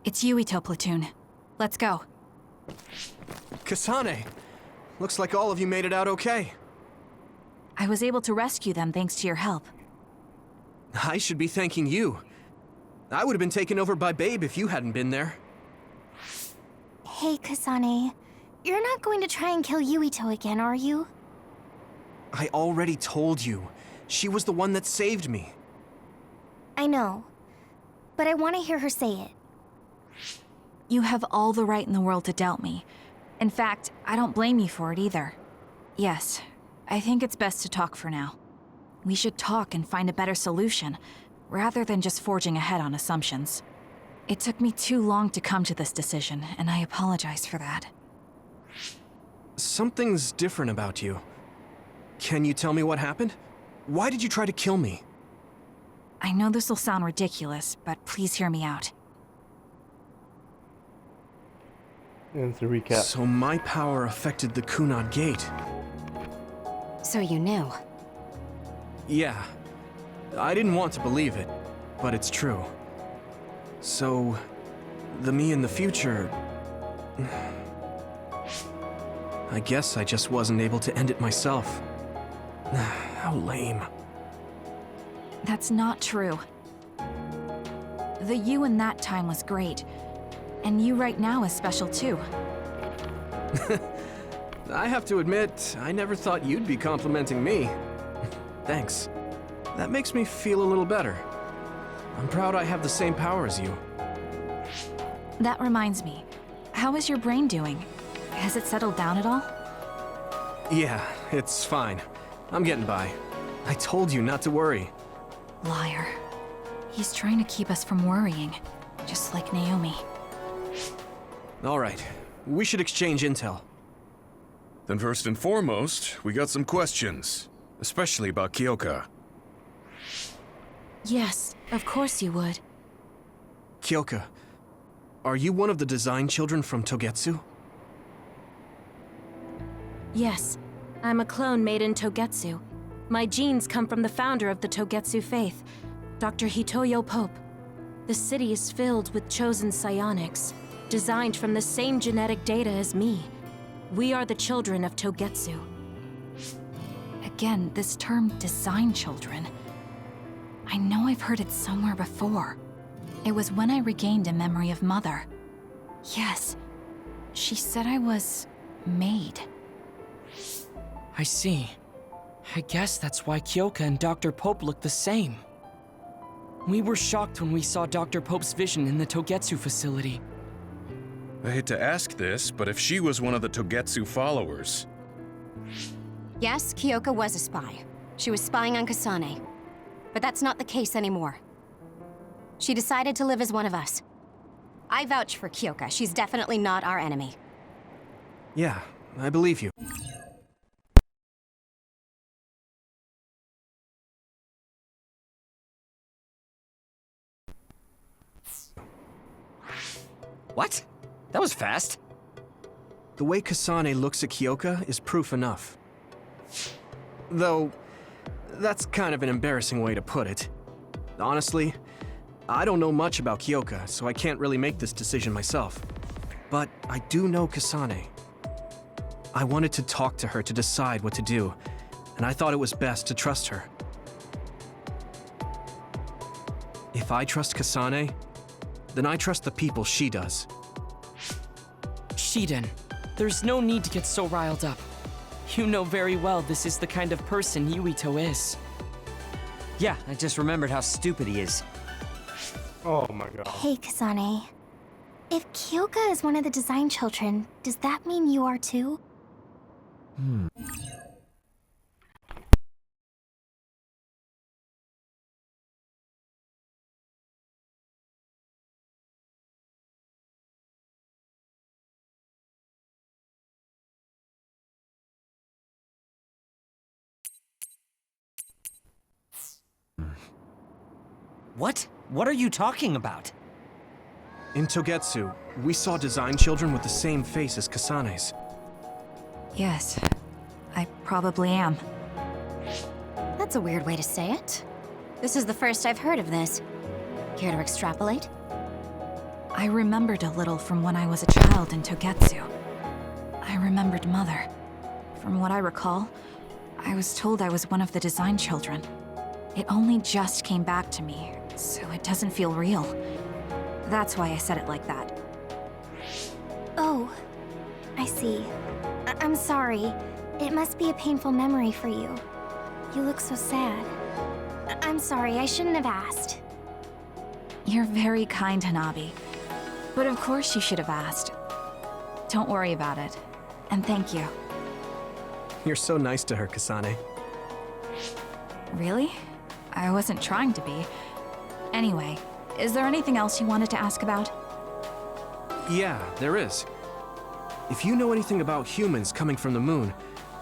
It's Yuito platoon. Let's go. Kasane! Looks like all of you made it out okay. I was able to rescue them thanks to your help. I should be thanking you. I would have been taken over by Babe if you hadn't been there. Hey, Kasane. You're not going to try and kill Yuito again, are you? I already told you. She was the one that saved me. I know. But I want to hear her say it. You have all the right in the world to doubt me. In fact, I don't blame you for it either. Yes, I think it's best to talk for now. We should talk and find a better solution, rather than just forging ahead on assumptions. It took me too long to come to this decision, and I apologize for that. Something's different about you. Can you tell me what happened? Why did you try to kill me? I know this will sound ridiculous, but please hear me out. And to recap. So my power affected the Kunad Gate. So you knew. Yeah. I didn't want to believe it, but it's true. So, the me in the future... I guess I just wasn't able to end it myself. How lame. That's not true. The you in that time was great. And you right now is special too. I have to admit, I never thought you'd be complimenting me. Thanks. That makes me feel a little better. I'm proud I have the same power as you. That reminds me. How is your brain doing? Has it settled down at all? Yeah, it's fine. I'm getting by. I told you not to worry. Liar. He's trying to keep us from worrying, just like Naomi. All right, we should exchange intel. Then first and foremost, we got some questions, especially about Kyoka. Yes, of course you would. Kyoka, are you one of the design children from Togetsu? Yes, I'm a clone made in Togetsu. My genes come from the founder of the Togetsu faith, Dr. Hitoyo Pope. The city is filled with chosen psionics, designed from the same genetic data as me. We are the children of Togetsu. Again, this term design children. I know I've heard it somewhere before. It was when I regained a memory of Mother. Yes, she said I was made. I see. I guess that's why Kyoka and Dr. Pope look the same. We were shocked when we saw Dr. Pope's vision in the Togetsu facility. I hate to ask this, but if she was one of the Togetsu followers... Yes, Kyoka was a spy. She was spying on Kasane. But that's not the case anymore. She decided to live as one of us. I vouch for Kyoka. She's definitely not our enemy. Yeah, I believe you. What? That was fast. The way Kasane looks at Kyoka is proof enough. Though, that's kind of an embarrassing way to put it. Honestly, I don't know much about Kyoka, so I can't really make this decision myself. But I do know Kasane. I wanted to talk to her to decide what to do, and I thought it was best to trust her. If I trust Kasane, then I trust the people she does. Shiden, there's no need to get so riled up. You know very well this is the kind of person Yuito is. Yeah, I just remembered how stupid he is. Oh my god. Hey, Kasane. If Kyoka is one of the design children, does that mean you are too? What? What are you talking about? In Togetsu, we saw design children with the same face as Kasane's. Yes, I probably am. That's a weird way to say it. This is the first I've heard of this. Care to extrapolate? I remembered a little from when I was a child in Togetsu. I remembered Mother. From what I recall, I was told I was one of the design children. It only just came back to me, so it doesn't feel real. That's why I said it like that. Oh, I see. I'm sorry. It must be a painful memory for you. You look so sad. I'm sorry, I shouldn't have asked. You're very kind, Hanabi. But of course you should have asked. Don't worry about it. And thank you. You're so nice to her, Kasane. Really? I wasn't trying to be. Anyway, is there anything else you wanted to ask about? Yeah, there is. If you know anything about humans coming from the moon,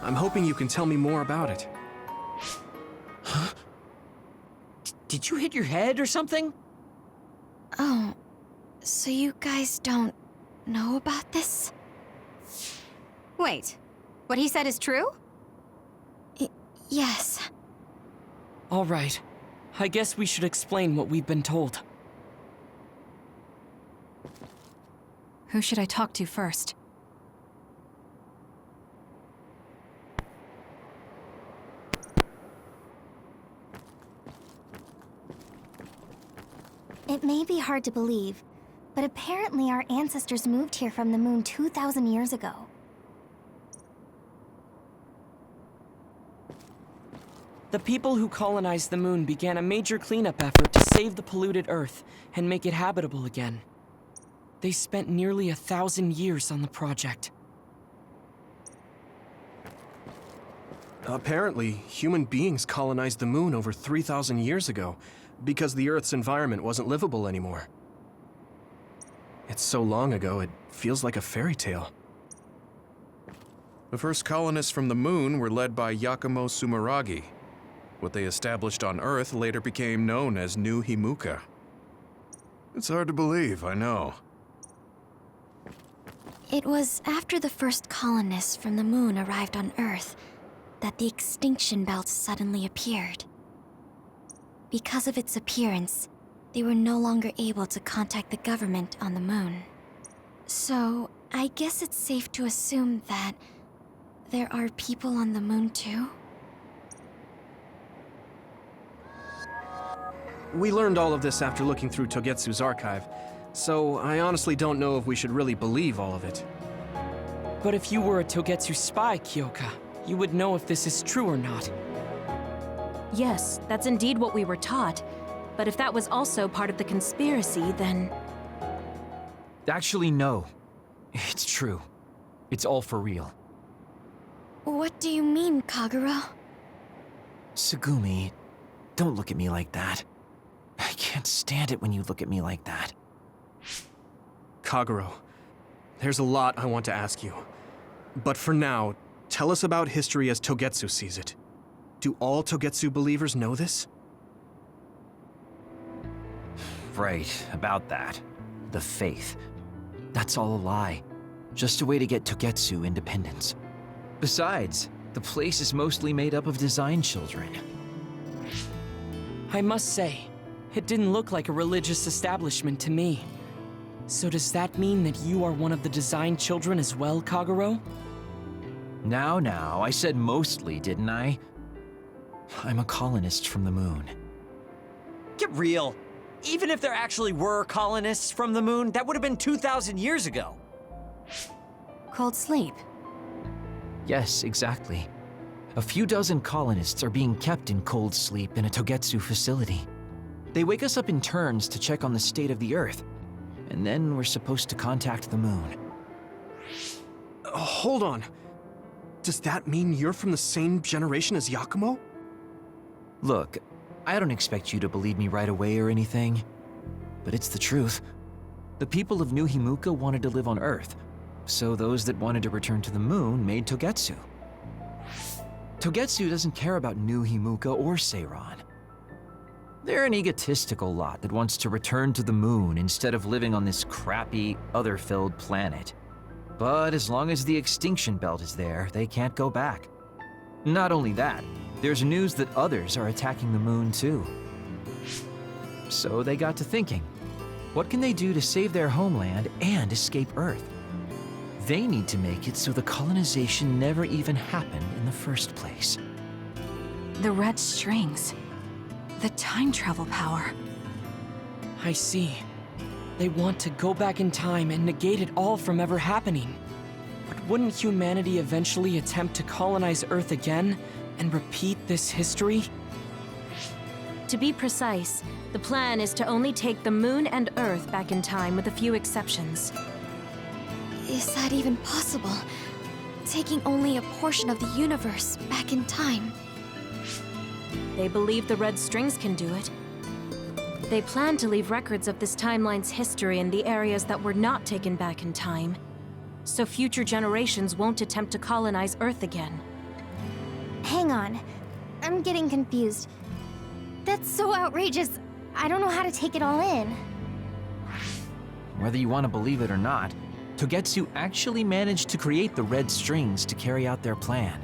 I'm hoping you can tell me more about it. Huh? Did you hit your head or something? Oh, so you guys don't know about this? Wait, what he said is true? Yes. All right. I guess we should explain what we've been told. Who should I talk to first? It may be hard to believe, but apparently our ancestors moved here from the moon 2,000 years ago. The people who colonized the moon began a major cleanup effort to save the polluted Earth and make it habitable again. They spent nearly 1,000 years on the project. Apparently, human beings colonized the moon over 3,000 years ago because the Earth's environment wasn't livable anymore. It's so long ago, it feels like a fairy tale. The first colonists from the moon were led by Yakumo Sumeragi. What they established on Earth later became known as New Himuka. It's hard to believe, I know. It was after the first colonists from the moon arrived on Earth that the extinction belt suddenly appeared. Because of its appearance, they were no longer able to contact the government on the moon. So, I guess it's safe to assume that there are people on the moon too? We learned all of this after looking through Togetsu's archive, so I honestly don't know if we should really believe all of it. But if you were a Togetsu spy, Kyoka, you would know if this is true or not. Yes, that's indeed what we were taught. But if that was also part of the conspiracy, then... Actually, no. It's true. It's all for real. What do you mean, Kagero? Tsugumi, don't look at me like that. I can't stand it when you look at me like that. Kagero, there's a lot I want to ask you. But for now, tell us about history as Togetsu sees it. Do all Togetsu believers know this? Right, about that. The faith. That's all a lie. Just a way to get Togetsu independence. Besides, the place is mostly made up of design children. I must say, it didn't look like a religious establishment to me. So does that mean that you are one of the design children as well, Kagero? Now, I said mostly, didn't I? I'm a colonist from the moon. Get real. Even if there actually were colonists from the moon, that would have been 2,000 years ago. Cold sleep. Yes, exactly. A few dozen colonists are being kept in cold sleep in a Togetsu facility. They wake us up in turns to check on the state of the Earth, and then we're supposed to contact the moon. Hold on. Does that mean you're from the same generation as Yakumo? Look, I don't expect you to believe me right away or anything, but it's the truth. The people of New Himuka wanted to live on Earth, so those that wanted to return to the moon made Togetsu. Togetsu doesn't care about New Himuka or Seiran. They're an egotistical lot that wants to return to the moon instead of living on this crappy, other-filled planet. But as long as the extinction belt is there, they can't go back. Not only that, there's news that others are attacking the moon too. So they got to thinking, what can they do to save their homeland and escape Earth? They need to make it so the colonization never even happened in the first place. The red strings. The time travel power. I see. They want to go back in time and negate it all from ever happening. But wouldn't humanity eventually attempt to colonize Earth again and repeat this history? To be precise, the plan is to only take the moon and Earth back in time with a few exceptions. Is that even possible? Taking only a portion of the universe back in time? They believe the red strings can do it. They plan to leave records of this timeline's history in the areas that were not taken back in time, so future generations won't attempt to colonize Earth again. Hang on. I'm getting confused. That's so outrageous. I don't know how to take it all in. Whether you want to believe it or not, Togetsu actually managed to create the red strings to carry out their plan.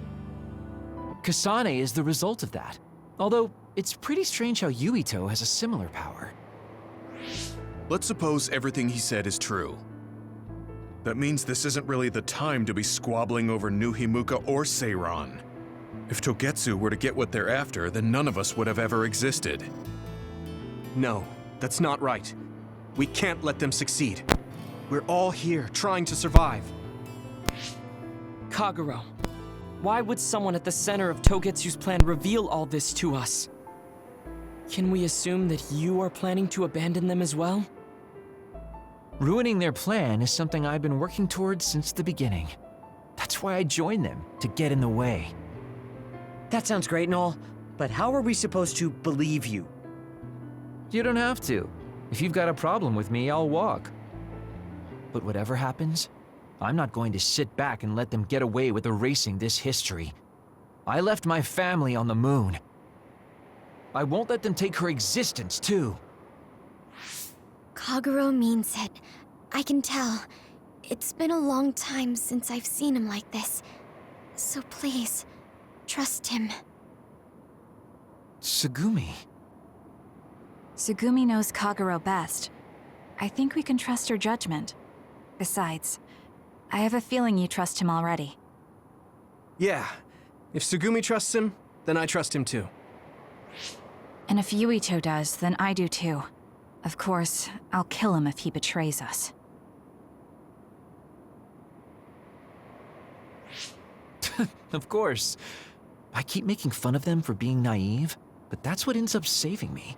Kasane is the result of that, although it's pretty strange how Yuito has a similar power. Let's suppose everything he said is true. That means this isn't really the time to be squabbling over New Himuka or Seiran. If Togetsu were to get what they're after, then none of us would have ever existed. No, that's not right. We can't let them succeed. We're all here trying to survive. Kagero, Why would someone at the center of Togetsu's plan reveal all this to us? Can we assume that you are planning to abandon them as well? Ruining their plan is something I've been working towards since the beginning. That's why I joined them, to get in the way. That sounds great and all, but how are we supposed to believe you? You don't have to. If you've got a problem with me, I'll walk. But whatever happens, I'm not going to sit back and let them get away with erasing this history. I left my family on the moon. I won't let them take her existence, too. Kagero means it. I can tell. It's been a long time since I've seen him like this. So please, trust him. Tsugumi. Tsugumi knows Kagero best. I think we can trust her judgment. Besides, I have a feeling you trust him already. Yeah. If Tsugumi trusts him, then I trust him too. And if Yuito does, then I do too. Of course, I'll kill him if he betrays us. Of course. I keep making fun of them for being naive, but that's what ends up saving me.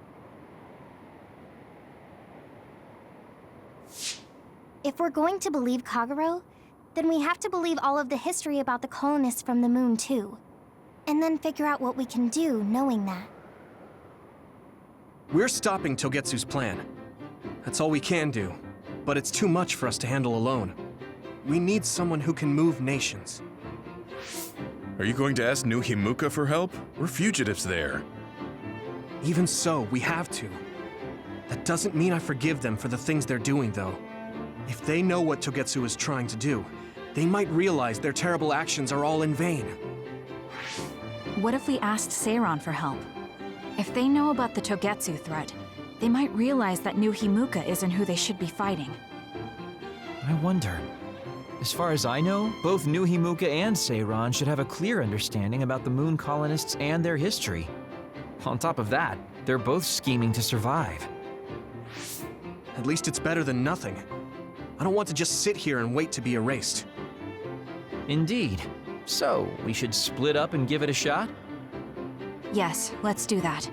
If we're going to believe Kagero, then we have to believe all of the history about the colonists from the moon too. And then figure out what we can do knowing that. We're stopping Togetsu's plan. That's all we can do. But it's too much for us to handle alone. We need someone who can move nations. Are you going to ask New Himuka for help? We're fugitives there. Even so, we have to. That doesn't mean I forgive them for the things they're doing, though. If they know what Togetsu is trying to do, they might realize their terrible actions are all in vain. What if we asked Seiron for help? If they know about the Togetsu threat, they might realize that New Himuka isn't who they should be fighting. I wonder. As far as I know, both New Himuka and Seiron should have a clear understanding about the moon colonists and their history. On top of that, they're both scheming to survive. At least it's better than nothing. I don't want to just sit here and wait to be erased. Indeed. So, we should split up and give it a shot? Yes, let's do that.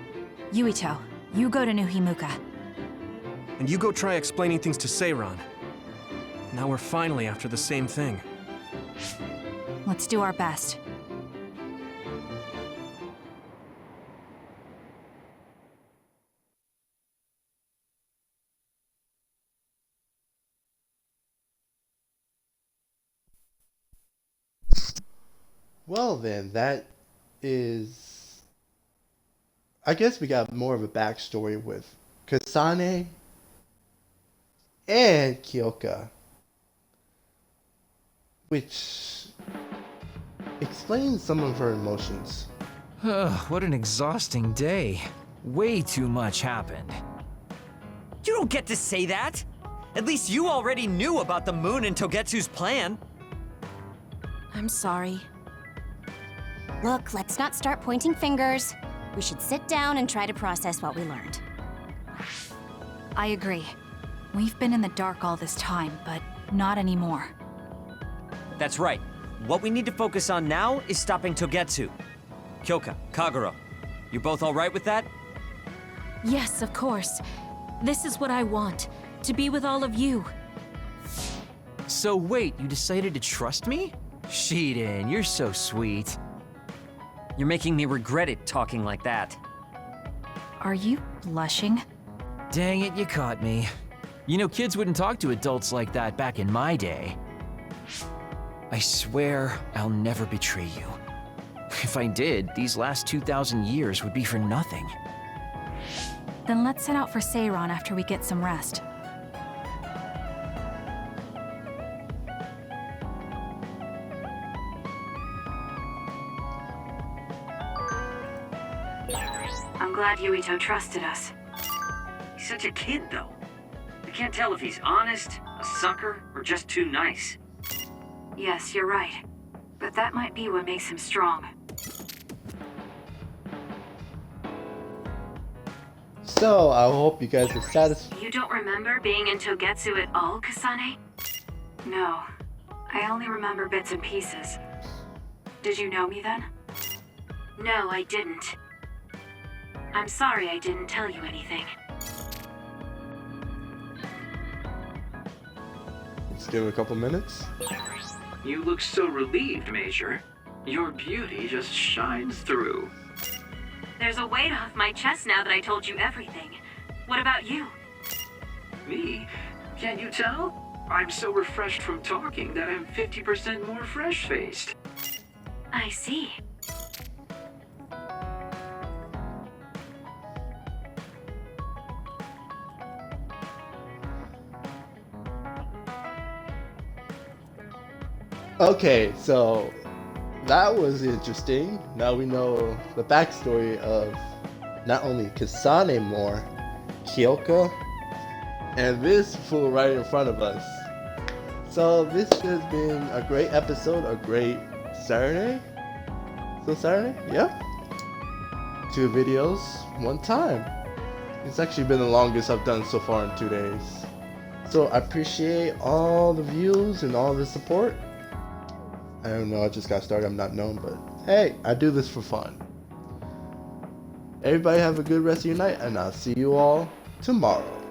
Yuito, you go to New Himuka. And you go try explaining things to Seiron. Now we're finally after the same thing. Let's do our best. Well then, that is... I guess we got more of a backstory with Kasane and Kyoka, which explains some of her emotions. What an exhausting day. Way too much happened. You don't get to say that! At least you already knew about the moon and Togetsu's plan. I'm sorry. Look, let's not start pointing fingers. We should sit down and try to process what we learned. I agree. We've been in the dark all this time, but not anymore. That's right. What we need to focus on now is stopping Togetsu. Kyoka, Kagero, you both all right with that? Yes, of course. This is what I want, to be with all of you. So wait, you decided to trust me? Shiden, you're so sweet. You're making me regret it talking like that. Are you blushing? Dang it, you caught me. You know, kids wouldn't talk to adults like that back in my day. I swear I'll never betray you. If I did, these last 2,000 years would be for nothing. Then let's set out for Seiron after we get some rest. I'm glad Yuito trusted us. He's such a kid, though. I can't tell if he's honest, a sucker, or just too nice. Yes, you're right. But that might be what makes him strong. So, I hope you guys are satisfied. You don't remember being in Togetsu at all, Kasane? No. I only remember bits and pieces. Did you know me then? No, I didn't. I'm sorry I didn't tell you anything. Let's give it a couple minutes. You look so relieved, Major. Your beauty just shines through. There's a weight off my chest now that I told you everything. What about you? Me? Can't you tell? I'm so refreshed from talking that I'm 50% more fresh-faced. I see. Okay, so that was interesting. Now we know the backstory of not only Kasane more, Kyoka, and this fool right in front of us. So this has been a great episode, a great Saturday. So Saturday? Yep. 2 videos, 1 time. It's actually been the longest I've done so far in 2 days. So I appreciate all the views and all the support. I don't know, I just got started, I'm not known, but hey, I do this for fun. Everybody have a good rest of your night, and I'll see you all tomorrow.